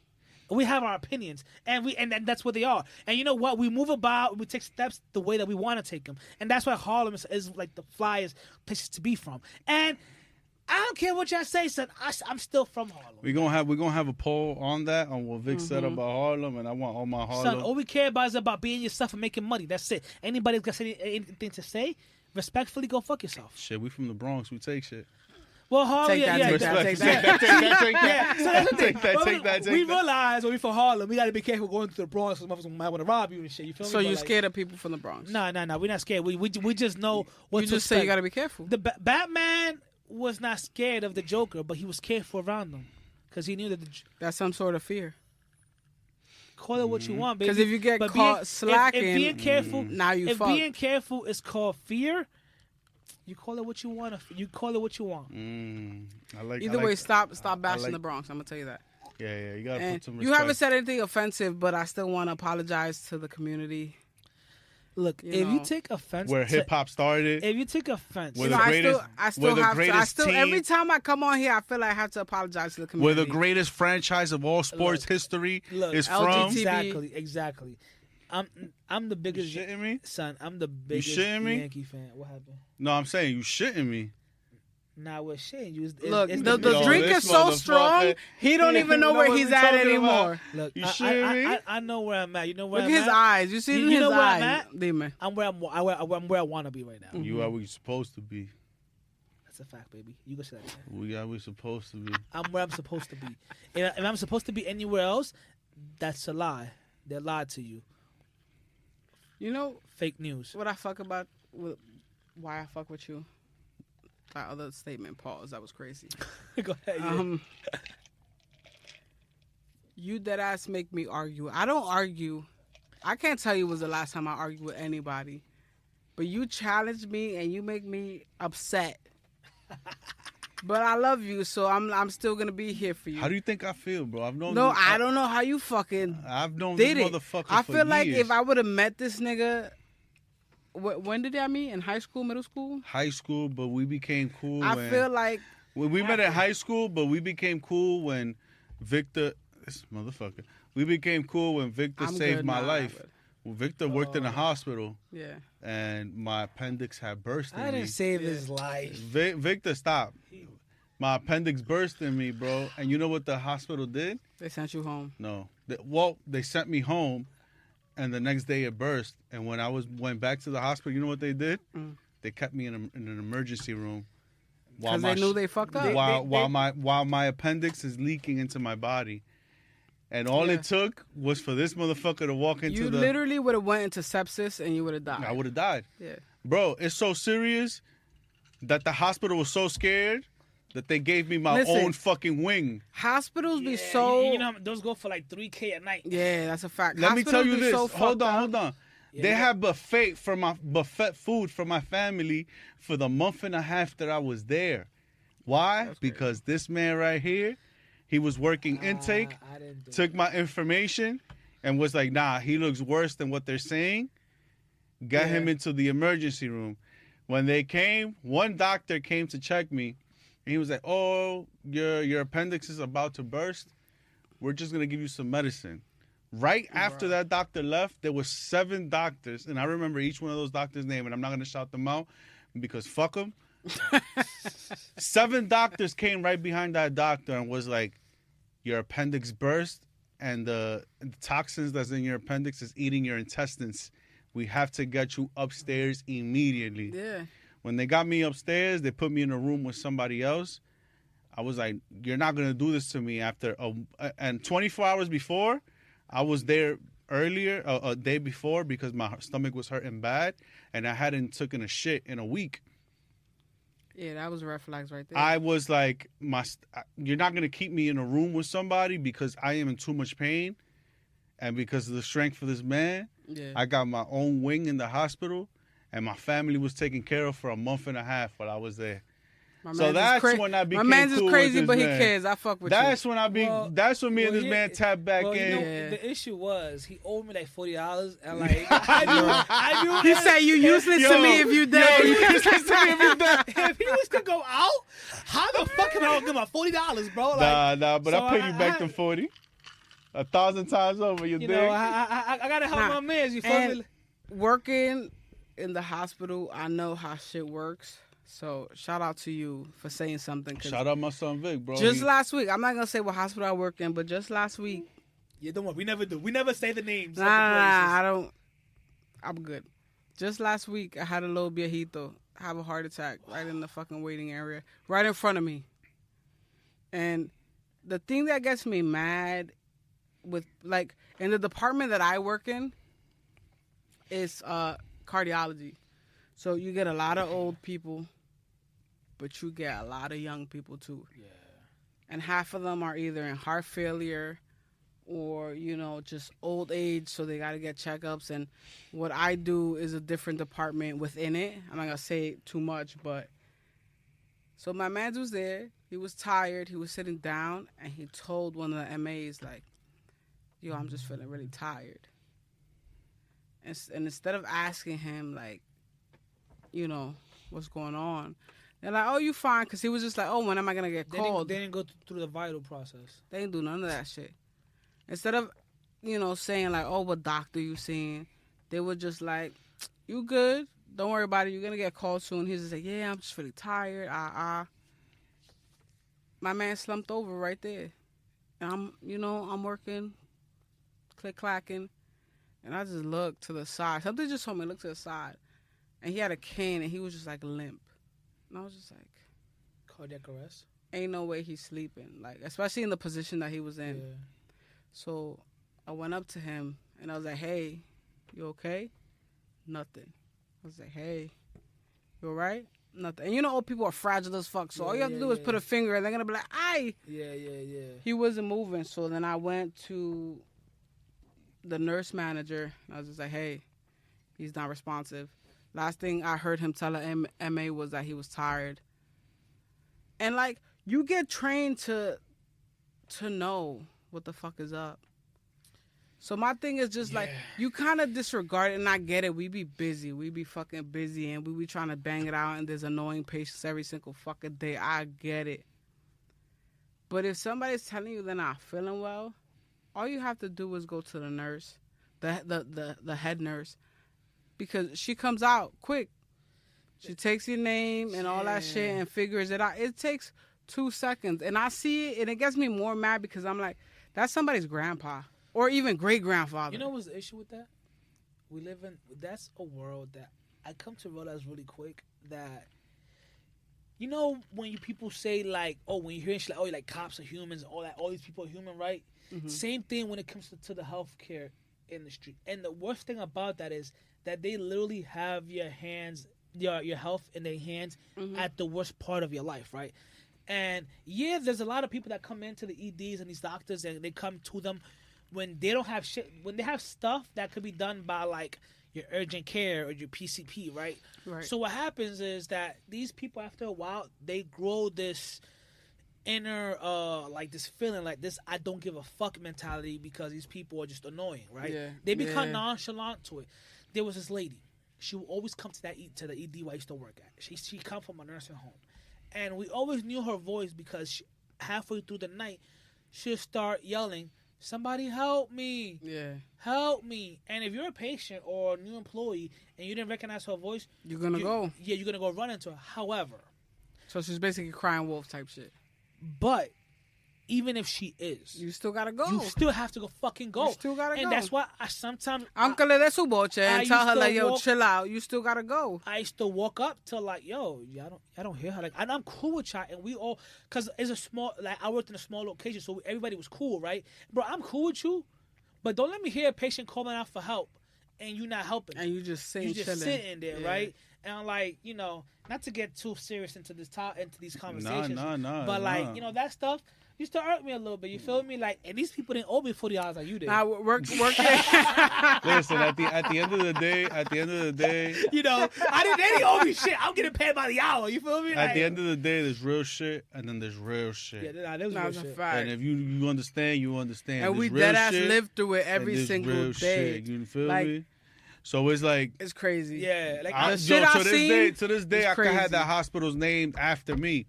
We have our opinions, and that's what they are. And you know what? We move about, we take steps the way that we want to take them, and that's why Harlem is like the flyest places to be from. And I don't care what y'all say, son. I'm still from Harlem. We're gonna have a poll on that, on what Vic said about Harlem, and I want all my Harlem. Son, all we care about is about being yourself and making money. That's it. Anybody got anything to say, respectfully, go fuck yourself. Shit, we from the Bronx, we take shit. Well, Harlem, Take that, yeah, take yeah, that, Respect. take Take that. that, take that, take Yeah, that. so that's the thing. Take that, Well, take that, take we that. realize when we from Harlem, we got to be careful going to the Bronx because motherfuckers might want to rob you and shit. You feel me? So But, you're like, scared of people from the Bronx? Nah, we're not scared. We just know what You to just say you expect. got to be careful. The Batman was not scared of the Joker, but he was careful around them because he knew that That's some sort of fear. call it what you want, baby. 'Cause if you get But caught if slacking, being careful, now you if fucked. being careful is called fear, you call it what you want. You call it what you want. I like. Either I like, way, stop bashing like- the Bronx. I'm gonna tell you that. Yeah, you gotta And put some you respect. haven't said anything offensive, but I still want to apologize to the community. Look, You if you know, take offense, where to- hip hop started. if you take offense, Where You the know, greatest- I we're still the have to. I greatest still team. every time I come on here, I feel like I have to apologize to the Where community. the greatest franchise of all sports Look, history look, is LGT. from. exactly. I'm the You biggest shitting me? son. I'm the biggest shitting me? Yankee fan. What happened? No, I'm saying you shitting me. Nah, we're shitting you. Look, it's the Yo, drink this is so motherfucker, strong, he don't he even don't know where what he's we at talking about. anymore. Look, You shitting me? I know where I'm at. You know where Look I'm at his at? eyes. You see it in You his know where I'm eyes. at? Dime. I'm where I want to be right now. You are where you supposed to be. That's a fact, baby. You go say that again. We are where we supposed to be. I'm where I'm supposed to be. If I'm supposed to be anywhere else, that's a lie. They lied to you. You know Fake news. what I fuck about? Why I fuck with you? That other statement, pause. That was crazy. Go ahead. Yeah. You dead ass make me argue. I don't argue. I can't tell you was the last time I argued with anybody, but you challenge me and you make me upset. But I love you, so I'm still gonna be here for you. How do you think I feel, bro? I've known. No, this, I don't know how you fucking I've known did this it. motherfucker I for feel like years. if I would have met this nigga, when did I meet? In high school, middle school? High school, but we became cool. I when, feel like when we met in high school, but we became cool when Victor, this motherfucker, we became cool when Victor I'm saved good my now, life. but- Well, Victor worked in the hospital, yeah. and my appendix had burst in I me. didn't save his life. Victor, stop. My appendix burst in me, bro. And you know what the hospital did? They sent you home. No. They sent me home, and the next day it burst. And when I went back to the hospital, you know what they did? They kept me in an emergency room. Because they knew they fucked up. While my appendix is leaking into my body. And all Yeah. it took was for this motherfucker to walk into You literally would have went into sepsis and you would have died. I would have died. Yeah. Bro, it's so serious that the hospital was so scared that they gave me my Listen. own fucking wing. Hospitals be Yeah, so. you know those go for like $3K at night. Yeah, that's a fact. Let me tell Hospitals you be this. so Hold fucked on. up. They had buffet food for my family for the month and a half that I was there. Why? Because this man right here, he was working intake, I didn't do took my information, and was like, nah, he looks worse than what they're saying. Got him into the emergency room. When they came, one doctor came to check me, and he was like, oh, your appendix is about to burst. we're just gonna give you some medicine. Right after that doctor left, there was 7 doctors, and I remember each one of those doctors' name, and I'm not gonna shout them out because fuck them. 7 doctors came right behind that doctor and was like, your appendix burst, and the toxins that's in your appendix is eating your intestines. We have to get you upstairs immediately. Yeah. When they got me upstairs, they put me in a room with somebody else. I was like, you're not going to do this to me after. And 24 hours before, I was there earlier, a day before, because my stomach was hurting bad, and I hadn't taken a shit in a week. Yeah, that was red flags right there. I was like, you're not going to keep me in a room with somebody because I am in too much pain. And because of the strength of this man, I got my own wing in the hospital, and my family was taken care of for a month and a half while I was there. So that's when I became my man's cool is crazy, with but this he man. cares. I fuck with That's you. when that's when me and this man tapped back in. You know, the issue was he owed me like $40, and like I knew He said you useless to me if you dead. if he was gonna go out, how the fuck can I give my $40, bro? Like, Nah, but I paid you back the 40 1,000 times over. You know, I gotta help my man. You feel me? Working in the hospital, I know how shit works. So shout out to you for saying something. Shout out my son Vic, bro. Just last week, I'm not gonna say what hospital I work in, but just last week. Yeah, don't worry. We never do. We never say the names. Nah, I don't. I'm good. Just last week, I had a little viejito have a heart attack right in the fucking waiting area, right in front of me. And the thing that gets me mad with, like, in the department that I work in is cardiology. So you get a lot of old people, but you get a lot of young people too. Yeah. And half of them are either in heart failure or, you know, just old age, so they got to get checkups. And what I do is a different department within it. I'm not going to say too much, but... So my man was there. He was tired. He was sitting down, and he told one of the MAs, like, yo, I'm just feeling really tired. And instead of asking him, like, you know, what's going on, they're like, oh, you fine? Because he was just like, oh, when am I going to get called? They didn't go through the vital process. They didn't do none of that shit. Instead of, you know, saying like, oh, what doctor you seeing? They were just like, you good? Don't worry about it. You're going to get called soon. He's just like, yeah, I'm just really tired. My man slumped over right there. And I'm working, click-clacking. And I just looked to the side. Something just told me, look to the side. And he had a cane, and he was just like limp. And I was just like, cardiac arrest? Ain't no way he's sleeping. Like, especially in the position that he was in. Yeah. So I went up to him, and I was like, hey, you okay? Nothing. I was like, hey, you all right? Nothing. And you know, old people are fragile as fuck, so all you have to do is put a finger, and they're going to be like, aye. Yeah. He wasn't moving, so then I went to the nurse manager, and I was just like, hey, he's not responsive. Last thing I heard him tell a MA was that he was tired. And, like, you get trained to know what the fuck is up. So my thing is just like, you kind of disregard it, and I get it. We be busy. We be fucking busy, and we be trying to bang it out, and there's annoying patients every single fucking day. I get it. But if somebody's telling you they're not feeling well, all you have to do is go to the nurse, the head nurse, because she comes out quick. She takes your name and all that shit and figures it out. It takes 2 seconds. And I see it, and it gets me more mad because I'm like, that's somebody's grandpa or even great-grandfather. You know what's the issue with that? We live in, that's a world that I come to realize really quick that, you know, when people say, like, oh, when you hear shit like, oh, like cops are humans, all that, all these people are human, right? Mm-hmm. Same thing when it comes to the healthcare industry. And the worst thing about that is that they literally have your hands, your health in their hands at the worst part of your life, right? And yeah, there's a lot of people that come into the EDs and these doctors, and they come to them when they don't have shit, when they have stuff that could be done by, like, your urgent care or your PCP, right? Right. So what happens is that these people, after a while, they grow this inner, like, this feeling, like this I don't give a fuck mentality because these people are just annoying, right? Yeah. They become nonchalant to it. There was this lady. She would always come to the ED where I used to work at. She come from a nursing home. And we always knew her voice because halfway through the night, she'll start yelling, "Somebody help me! Yeah. Help me!" And if you're a patient or a new employee and you didn't recognize her voice, You're gonna go. Yeah, you're gonna go run into her. However, So she's basically crying wolf type shit. but even if she is, You still gotta go. you still have to go fucking go. You still gotta and go. that's why I sometimes Uncle le de su boche I and tell used her to like, yo, walk- chill out. You still gotta go. I used to walk up to like, yo, I don't hear her. Like, and I'm cool with y'all, and we all, cause it's a small, like I worked in a small location, so everybody was cool, right? Bro, I'm cool with you, but don't let me hear a patient calling out for help, and you not helping. And you just sitting, You just chilling. sitting there, Yeah. right? And I'm like, not to get too serious into these conversations, No. but like, that stuff used to irk me a little bit. You feel me? Like, and these people didn't owe me $40 like you did. Nah, work it. Listen, at the end of the day, I didn't. They didn't owe me shit. I'm getting paid by the hour. You feel me? at the end of the day, there's real shit, and then there's real yeah, shit. that was Nah, real it's a shit. fact. And if you understand, you understand. And we There's real dead ass shit, live through it and every there's single real day. Shit, you feel Like- me? So it's like, It's crazy. Yeah, like I, The shit yo, I to this seen day, to this day, is I could crazy. have that hospital's named after me.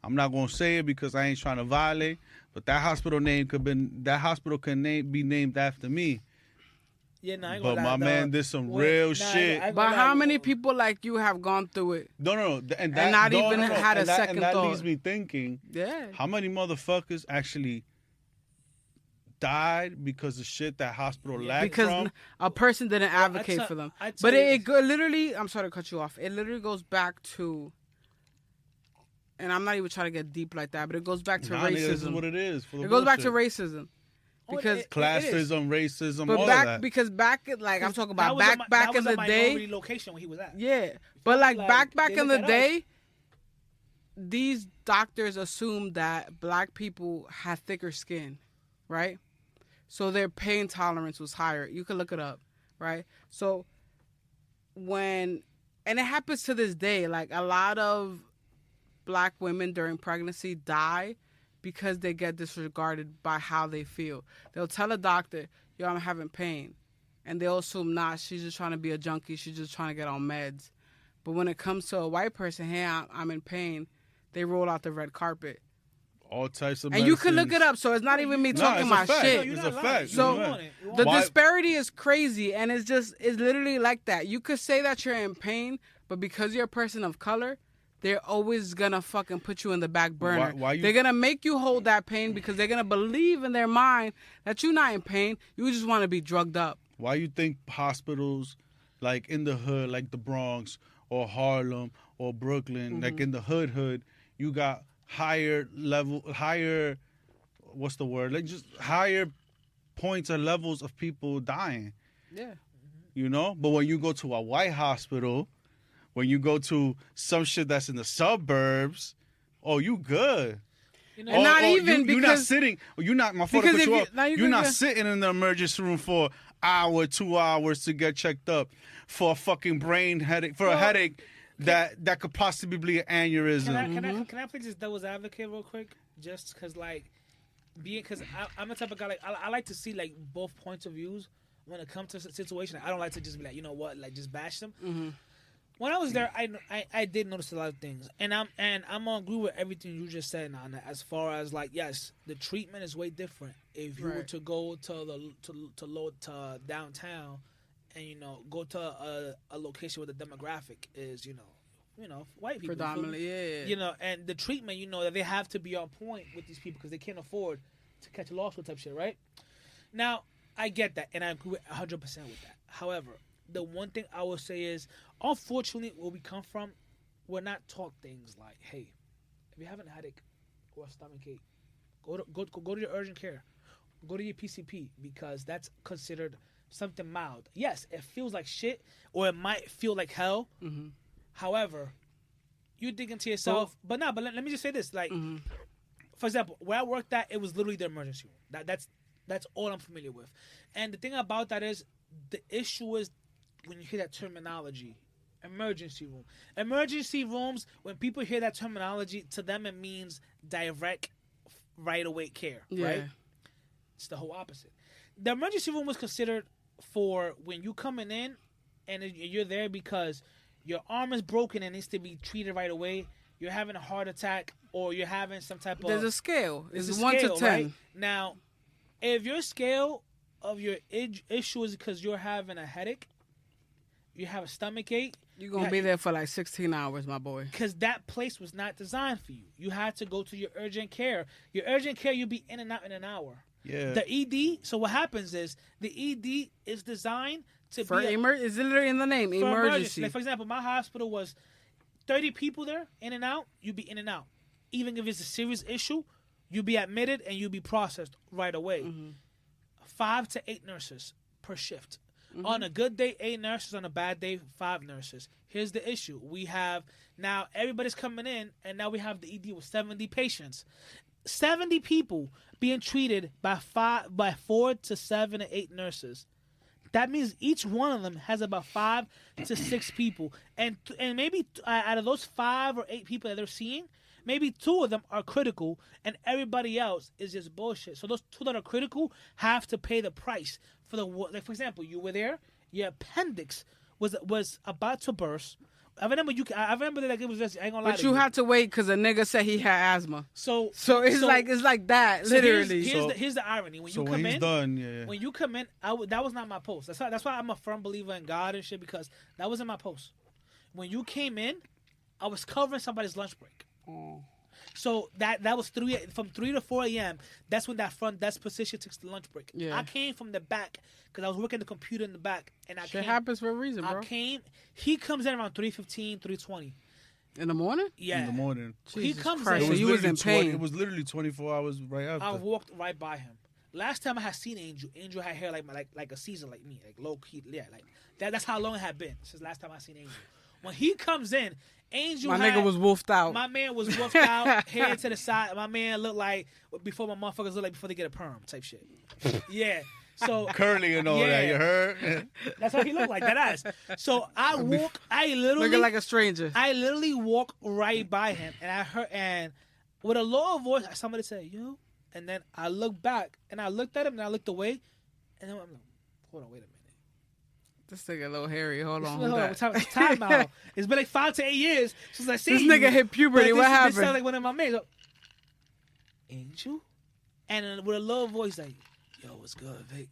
I'm not gonna say it because I ain't trying to violate, but that hospital can be named after me. yeah, nah, I ain't But gonna my lie, man dog. did some Wait, real nah, I shit. ain't But gonna how lie. many people like you have gone through it? No, and not even had a and that, second and that thought. leaves me thinking, Yeah. how many motherfuckers actually died because of shit that hospital lacked Because from? a person didn't advocate tell- for them. I tell But you it this. literally, I'm sorry to cut you off. It literally goes back to, and I'm not even trying to get deep like that, but it goes back to Nah, nigga, this is racism. what it is. For the It goes back to bullshit. racism. Oh, Because it is. Classism, racism, But all back of that. because back like I'm talking That about was back that in was the a day. minority location where he was at. Yeah. But me? like Like, back they in look the at day, these doctors assumed that black people had thicker skin, right? So their pain tolerance was higher. You can look it up, right? So and it happens to this day, like a lot of black women during pregnancy die because they get disregarded by how they feel. They'll tell a doctor, yo, I'm having pain. And they'll assume, nah, she's just trying to be a junkie. She's just trying to get on meds. But when it comes to a white person, hey, I'm in pain, they roll out the red carpet. All types of And you can look medicines. it up. So it's not even me No, talking it's a my fact. shit. you're It's not a lying. fact. So- You want it. You want The it. Why- disparity is crazy, and it's literally like that. You could say that you're in pain, but because you're a person of color, they're always gonna fucking put you in the back burner. Why you- They're gonna make you hold that pain because they're gonna believe in their mind that you're not in pain. You just want to be drugged up. Why you think hospitals like in the hood, like the Bronx or Harlem or Brooklyn, like in the hood, you got higher, what's the word? Like just higher points or levels of people dying, Yeah. But when you go to a white hospital, when you go to some shit that's in the suburbs, oh, you good. You know, And not even you're not because- sitting. You're not. My fault to because cut if you you- off. now you You're could not get- sitting in the emergency room for hour, 2 hours to get checked up for a fucking brain headache, for a headache that could possibly be an aneurysm. Can I play just devil's advocate real quick? Just because, like, because I'm the type of guy, like, I like to see, like, both points of views when it comes to a situation. I don't like to just be like, you know what, like, just bash them. Mm-hmm. When I was there, I did notice a lot of things, and I'm on agree with everything you just said, Nana. As far as like, yes, the treatment is way different. If you were Right. to go to to downtown, and go to a location where the demographic is white people, you feel me? Predominantly, yeah. And the treatment, that they have to be on point with these people because they can't afford to catch a lawsuit type shit, right? Now, I get that, and I agree 100% with that. However, the one thing I would say is, unfortunately, where we come from, we're not taught things like, hey, if you have a headache or a stomachache, go to your urgent care, go to your PCP, because that's considered something mild. Yes, it feels like shit, or it might feel like hell. Mm-hmm. However, you're thinking to yourself, but let me just say this, like, for example, where I worked at, it was literally the emergency room. That's all I'm familiar with. And the thing about that is, the issue is when you hear that terminology, emergency room. Emergency rooms, when people hear that terminology, to them it means direct, right away care, Yeah. right? It's the whole opposite. The emergency room was considered for when you coming in and you're there because your arm is broken and needs to be treated right away. you're having a heart attack, or you're having some type of... There's a scale. It's a 1 to scale, 10. right? Now, if your scale of your issue is because you're having a headache, you have a stomach ache, You're going to be there for like 16 hours, my boy. because that place was not designed for you. You had to go to your urgent care. Your urgent care, you'll be in and out in an hour. Yeah. The ED, so what happens is the ED is designed to For be it's literally in the name, for emergency. Like, for example, my hospital was 30 people there, in and out, you'd be in and out. Even if it's a serious issue, you'll be admitted and you'll be processed right away. 5 to 8 nurses per shift. On a good day, 8 nurses. On a bad day, 5 nurses. Here's the issue. We have, now everybody's coming in, and now we have the ED with 70 patients. 70 people being treated by 4 to 7 to 8 nurses. That means each one of them has about 5 to 6 people. And maybe out of those 5 or 8 people that they're seeing, maybe 2 of them are critical and everybody else is just bullshit. So those 2 that are critical have to pay the price for the, like, for example, you were there, your appendix was about to burst. I remember that, like, it was just, I ain't gonna lie But to you had to wait because a nigga said he had asthma. So it's like that, literally. Here's the irony. When you So come when he's in, done, yeah. when you come in, that was not my post. That's why I'm a firm believer in God and shit, because that wasn't my post. When you came in, I was covering somebody's lunch break. So that was from 3 to 4 a.m. That's when that front desk position takes the lunch break. Yeah. I came from the back because I was working the computer in the back, and Shit happens for a reason, bro. He comes in around 3:15, 3:20. In the morning? Yeah. In the morning. He Jesus comes Christ. in. So you was in pain. It was literally 24 hours right after. I walked right by him. Last time I had seen Angel had hair like a Caesar like me, like low key. Yeah, like that's how long it had been since last time I seen Angel. When he comes in, Angel, nigga was wolfed out. My man was wolfed out, head to the side. My man looked like before my motherfuckers look like before they get a perm type shit. Yeah. So curly and all that, you heard? That's how he looked like, that ass. So I literally looking like a stranger. I literally walk right by him, and I heard, and with a lower voice, somebody said, "Yo," and then I looked back, and I looked at him, and I looked away, and then I'm like, "Hold on, wait a minute." This nigga a little hairy. Hold on. Time out. It's been like 5 to 8 years since I seen This you. nigga hit puberty. But What this happened? sound like one of my mates. Like, Angel? And then with a low voice, like, "Yo, what's good, Vic?"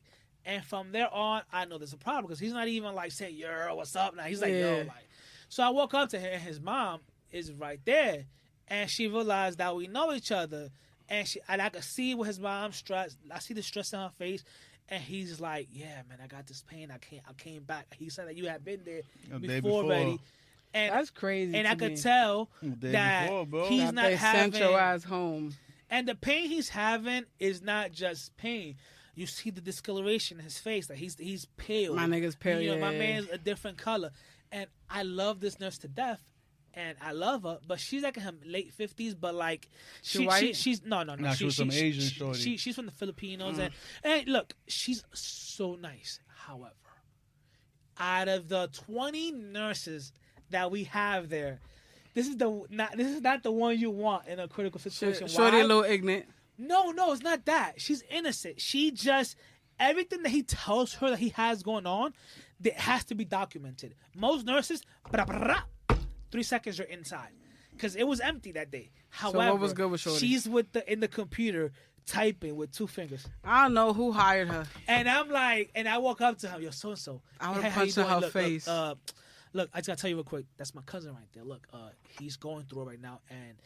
And from there on, I know there's a problem because he's not even like saying, "Yo, what's up?" Now he's like, "Yo," like. So I walk up to him, and his mom is right there, and she realized that we know each other, and I could see with his mom's stress. I see the stress on her face. And he's like, "Yeah, man, I got this pain. I came back." He said that you had been there before already. And that's crazy. And to I could me. tell Day that before, bro. he's That not they having. sent your ass home. And the pain he's having is not just pain. You see the discoloration in his face. Like he's pale. My nigga's pale. You know, yeah. my man's a different color. And I love this nurse to death. And I love her, but she's like in her late 50s. But like, she's no. Nah, she was some Asian shorty. She's from the Filipinos, and look, she's so nice. However, out of the 20 nurses that we have there, this is not the one you want in a critical situation. Shorty Why? a little ignorant. No, it's not that. She's innocent. She just everything that he tells her that he has going on, that has to be documented. Most nurses. 3 seconds you're inside, because it was empty that day. However, So what was good with Shorty? She's in the computer typing with 2 fingers, I don't know who hired her. and I'm like, and I walk up to him, "Yo, so and so." I would have punched in her face. Look, I just gotta tell you real quick. That's my cousin right there. Look, he's going through it right now, and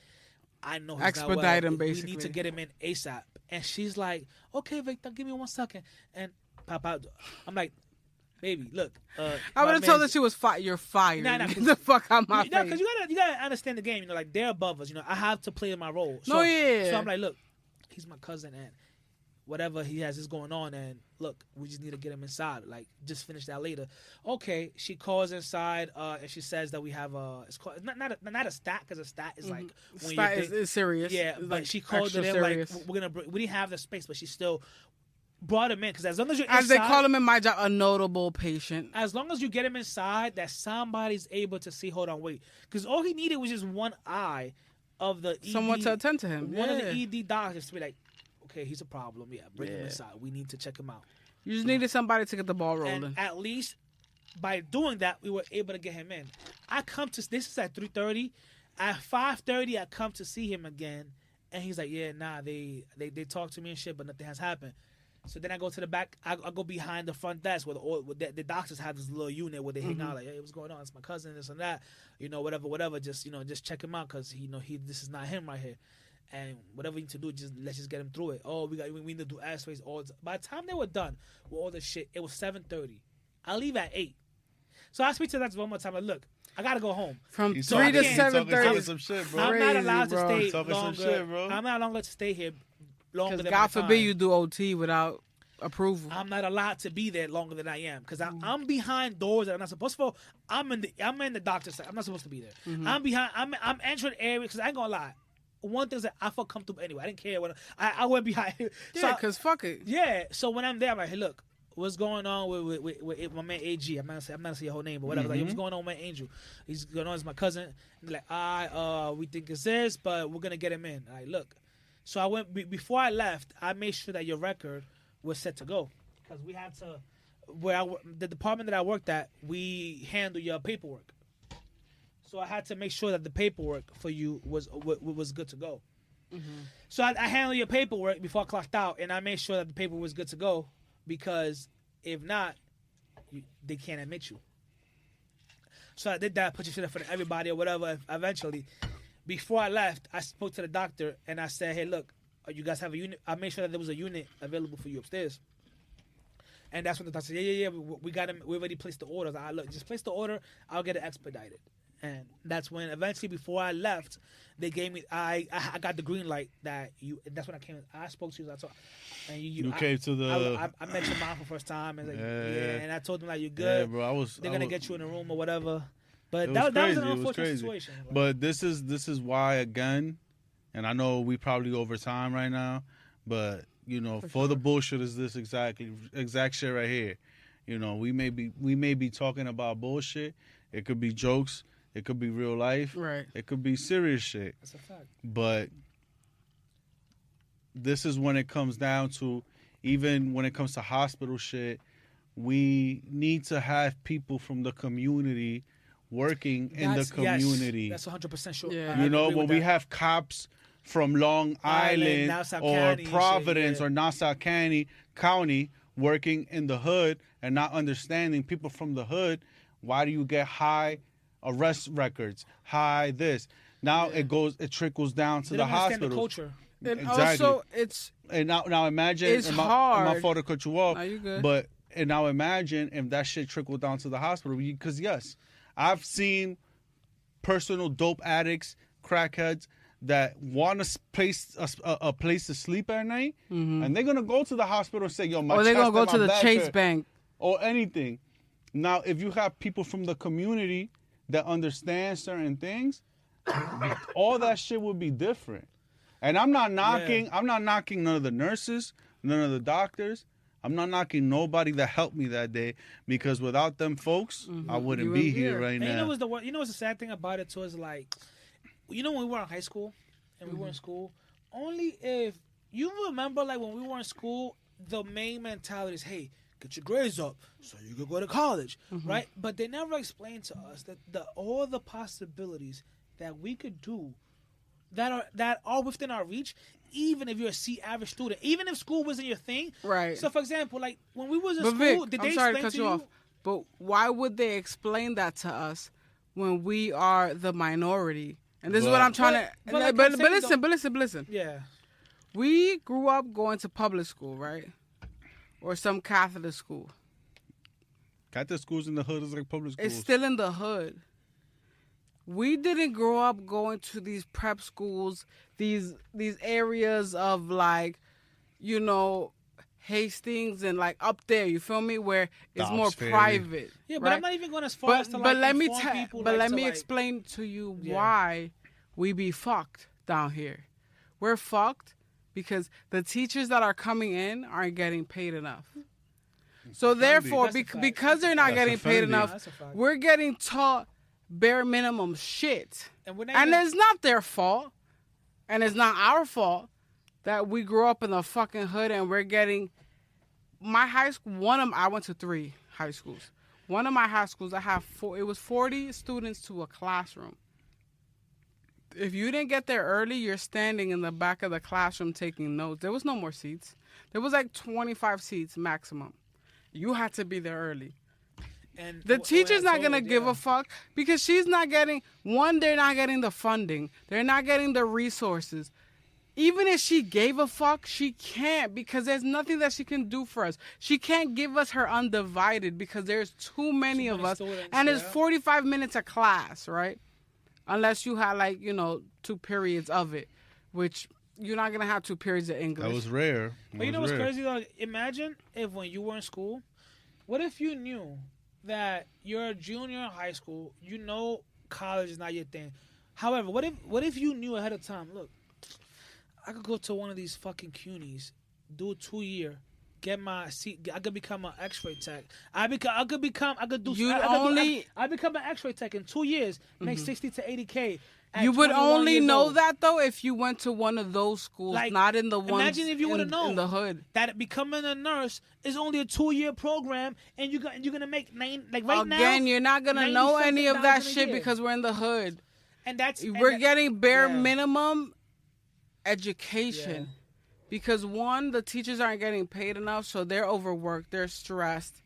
I know he's Expedite not well. him, We basically. need to get him in ASAP. And she's like, "Okay, Victor, give me 1 second." And Papa, I'm like, "Baby, look." I would have told her she was fired. You're fired. Nah, Get the fuck out my because face. you gotta understand the game. You know, like they're above us. You know, I have to play my role. So, No, yeah. So I'm like, look, he's my cousin, and whatever he has is going on, and look, we just need to get him inside. Like, just finish that later. Okay, she calls inside, and she says that we have it's called not a stat, because a stat is like when Stat you is serious. yeah, It's but like she called extra it in serious. like we didn't have the space, but she still brought him in, because as long as you're As inside, they call him in my job, a notable patient. as long as you get him inside, that somebody's able to see. Hold on, wait, because all he needed was just one eye of the ED, Someone to attend to him. one of Yeah. the ED doctors to be like, "Okay, he's a problem. Yeah, bring him inside. We need to check him out." You just needed somebody to get the ball rolling. And at least by doing that, we were able to get him in. I come to this is at 3:30. At 5:30, I come to see him again, and he's like, "Yeah, nah, they talk to me and shit, but nothing has happened." So then I go to the back. I go behind the front desk where the doctors have this little unit where they hang out. Like, hey, what's going on? It's my cousin, this and that. Whatever. Just check him out because this is not him right here. And whatever you need to do, let's just get him through it. Oh, we need to do X-rays. By the time they were done with all the shit, it was 7:30. I leave at 8. So I speak to the doctor one more time. Like, look, I gotta go home. From He's 3 to talking- he's talking 7:30. some shit, bro. I'm not allowed to bro. stay Talking some longer. shit, bro. I'm not allowed to stay here longer Because than God my forbid time. you do OT without approval. I'm not allowed to be there longer than I am because I'm behind doors that I'm not supposed to. I'm in the doctor's side. I'm not supposed to be there. I'm behind. I'm entering areas because I ain't gonna lie. One thing is that I felt comfortable anyway. I didn't care when I went behind. Yeah, because fuck it. Yeah. So when I'm there, I'm like, hey, look, what's going on with my man AG? I'm not gonna say your whole name, but whatever. Like, what's going on with my Angel? He's going on as my cousin. And they're like, we think it's this, but we're gonna get him in. Like, look. So I went before I left. I made sure that your record was set to go because we had to. The department that I worked at, we handle your paperwork. So I had to make sure that the paperwork for you was good to go. So I handled your paperwork before I clocked out, and I made sure that the paper was good to go because if not, they can't admit you. So I did that, put your shit in front of everybody or whatever. Eventually, before I left, I spoke to the doctor and I said, "Hey, look, you guys have a unit." I made sure that there was a unit available for you upstairs. And that's when the doctor said, "Yeah, we got him. We already placed the order." I was like, "Look, just place the order. I'll get it expedited." And that's when eventually, before I left, they gave me. I got the green light that you. And that's when I came. I spoke to you. I told, and You came to the. I met your mom for the first time. And like, Yeah. and I told them like, you're good. Yeah, bro. They're gonna get you in a room or whatever. But It that was crazy. an It was unfortunate crazy. situation. But this is why again, and I know we probably over time right now, but for the bullshit is this exact shit right here. We may be talking about bullshit. It could be jokes. It could be real life. Right. It could be serious shit. That's a fact. But this is when it comes down to, even when it comes to hospital shit, we need to have people from the community working in the community. Yes, that's 100% sure. Yeah. I agree When with we that. have cops from Long Island Nassau or County and shit, Providence yeah. or Nassau County working in the hood and not understanding people from the hood, why do you get high arrest records, high this? Now it trickles down to They the don't understand the hospitals. culture. And Exactly. also, it's And now imagine, It's and my hard. fault to cut you off, No, you good. but and now imagine if that shit trickled down to the hospital. Because yes, I've seen personal dope addicts, crackheads that want a place to sleep at night, and they're gonna go to the hospital and say, "Yo, my or they're chest gonna go and to my the back Chase hurt," Bank. or anything. Now, if you have people from the community that understand certain things, all that shit would be different. And I'm not knocking. I'm not knocking none of the nurses, none of the doctors. I'm not knocking nobody that helped me that day, because without them folks, I wouldn't You be wouldn't be here here. right And now. you know what's the sad thing about it too is like, when we were in high school and we were in school, only if you remember like when we were in school, the main mentality is, hey, get your grades up so you can go to college, right? But they never explained to us that all the possibilities that we could do that are within our reach, even if you're a C average student, even if school wasn't your thing. Right. So for example, like when we was in But school, Vic, did I'm they sorry to explain cut to you off, but why would they explain that to us when we are the minority? And this is what But- I'm trying but to. like But I'm saying, listen. Yeah. We grew up going to public school, right? Or some Catholic school. Catholic schools in the hood is like public schools. It's still in the hood. We didn't grow up going to these prep schools, these areas of like, Hastings and like up there. You feel me? Where it's more Dobbs Ferry. private. Yeah, but right? I'm not even going as far as to like let me inform people. but like, let to, me like, explain to you Yeah. why we be fucked down here. We're fucked because the teachers that are coming in aren't getting paid enough. So therefore, That's a fact. because they're not That's getting paid offending. enough, That's a fact. we're getting taught bare minimum shit. And we're not And even- it's not their fault, and it's not our fault that we grew up in the fucking hood and we're getting. My high school, I went to 3 high schools. One of my high schools, it was 40 students to a classroom. if you didn't get there early, you're standing in the back of the classroom taking notes. There was no more seats. There was like 25 seats maximum. You had to be there early. And The what teacher's I not going to told, give yeah. a fuck because she's not getting, one, they're not getting the funding. They're not getting the resources. Even if she gave a fuck, she can't because there's nothing that she can do for us. She can't give us her undivided because there's too many of us. students, And it's yeah. 45 minutes a class, right? Unless you had like, 2 periods of it, which you're not going to have 2 periods of English. That was rare. But you know what's crazy though? Imagine if when you were in school, what if you knew that you're a junior in high school, you know college is not your thing. However, what if you knew ahead of time, look, I could go to one of these fucking CUNYs, do a 2-year, get my seat. I could become an X-ray tech. I become an X-ray tech in 2 years, make 60 to 80K. at You would 21 only years know old. that though if you went to one of those schools, Like, not in the ones imagine if you would've known in the hood. that becoming a nurse is only a 2-year program, and you're gonna make right now. Again, you're not gonna know any of that $90,000 a shit year. because we're in the hood. And that's We're getting bare yeah. minimum education Yeah. because one, the teachers aren't getting paid enough, so they're overworked, they're stressed.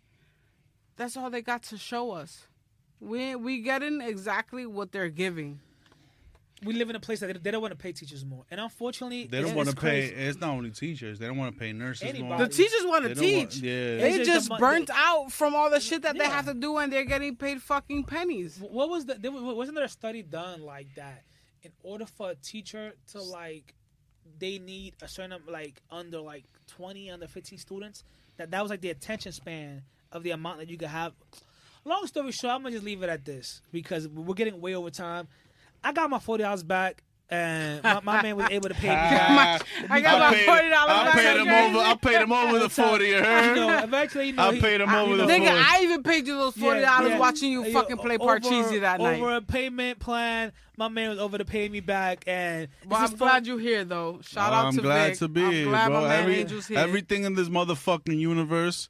That's all they got to show us. We getting exactly what they're giving. We live in a place that they don't want to pay teachers more, and unfortunately, They don't it's- want to it's pay. crazy. It's not only teachers. They don't want to pay nurses more. Anybody. The teachers want to They don't want- teach. yeah. They It's just the burnt out from all the shit that they Yeah. have to do, and they're getting paid fucking pennies. What was wasn't there a study done like that? In order for a teacher to they need a certain under 20, under 15 students. That was like the attention span of the amount that you could have. Long story short, I'm gonna just leave it at this because we're getting way over time. I got my $40 back, and my man was able to pay me back. I got my $40 back. I paid him over the 40. You heard? Eventually, I paid him over the Nigga, 40. I even paid you those $40 Yeah. watching you fucking play Parcheesi that night. Over a payment plan, my man was over to pay me back, and Well, I'm glad you're here, though. Shout out I'm to glad Vic. to be I'm here, glad bro. my man Angel's here. Everything in this motherfucking universe,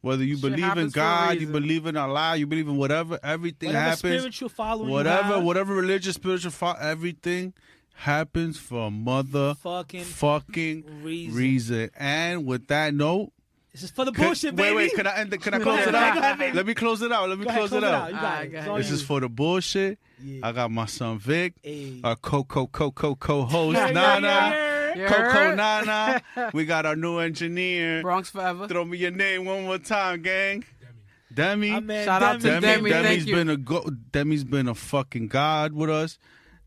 whether you Shit believe in happens for a God, you reason. believe in Allah, you believe in whatever, everything whatever happens. spiritual following you have, Whatever religious, spiritual, everything happens for a fucking motherfucking reason. reason. And with that note, This is for the bullshit, baby. wait, can I end? Can I Go close ahead, it go out? ahead, baby. Let me close it out. Let me Go ahead, close it out. You got it. Alright, It's all This you. is for the bullshit. Yeah. I got my son Vic, Hey. our co-host Yeah, Nana, yeah. You Coco heard? Nana. We got our new engineer. Bronx forever. Throw me your name one more time, gang. Demi. My man Shout out to Demi. Demi. Demi's Thank you. been Demi's been a fucking god with us.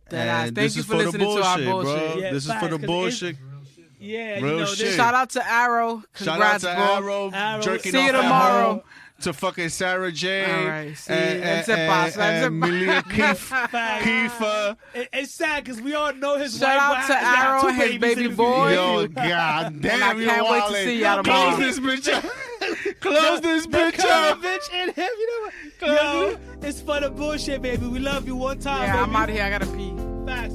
Deadass. And Thank this you is for for the listening to our bullshit, bullshit. bro. Yeah, This is facts, for the 'cause bullshit. Yeah, Real you know, shit. Shout out to Arrow. Shout Congrats, out to bro. Arrow, jerking See you off at tomorrow. home, to fucking Sarah J. All right, see, and, that's it, boss. That's it, boss. Malia Facts. Kiefer. It's sad because we all know his Shout wife. out has to got Arrow two and his babies baby in the boy. video. Yo, god damn, I you can't wait to wildin'. see y'all Close tomorrow. this bitch up. Close this bitch up. Bitch and him, you know what? Yo, it's for the bullshit, baby. We love you one time, Yeah, baby. I'm out of here. I gotta pee. Facts.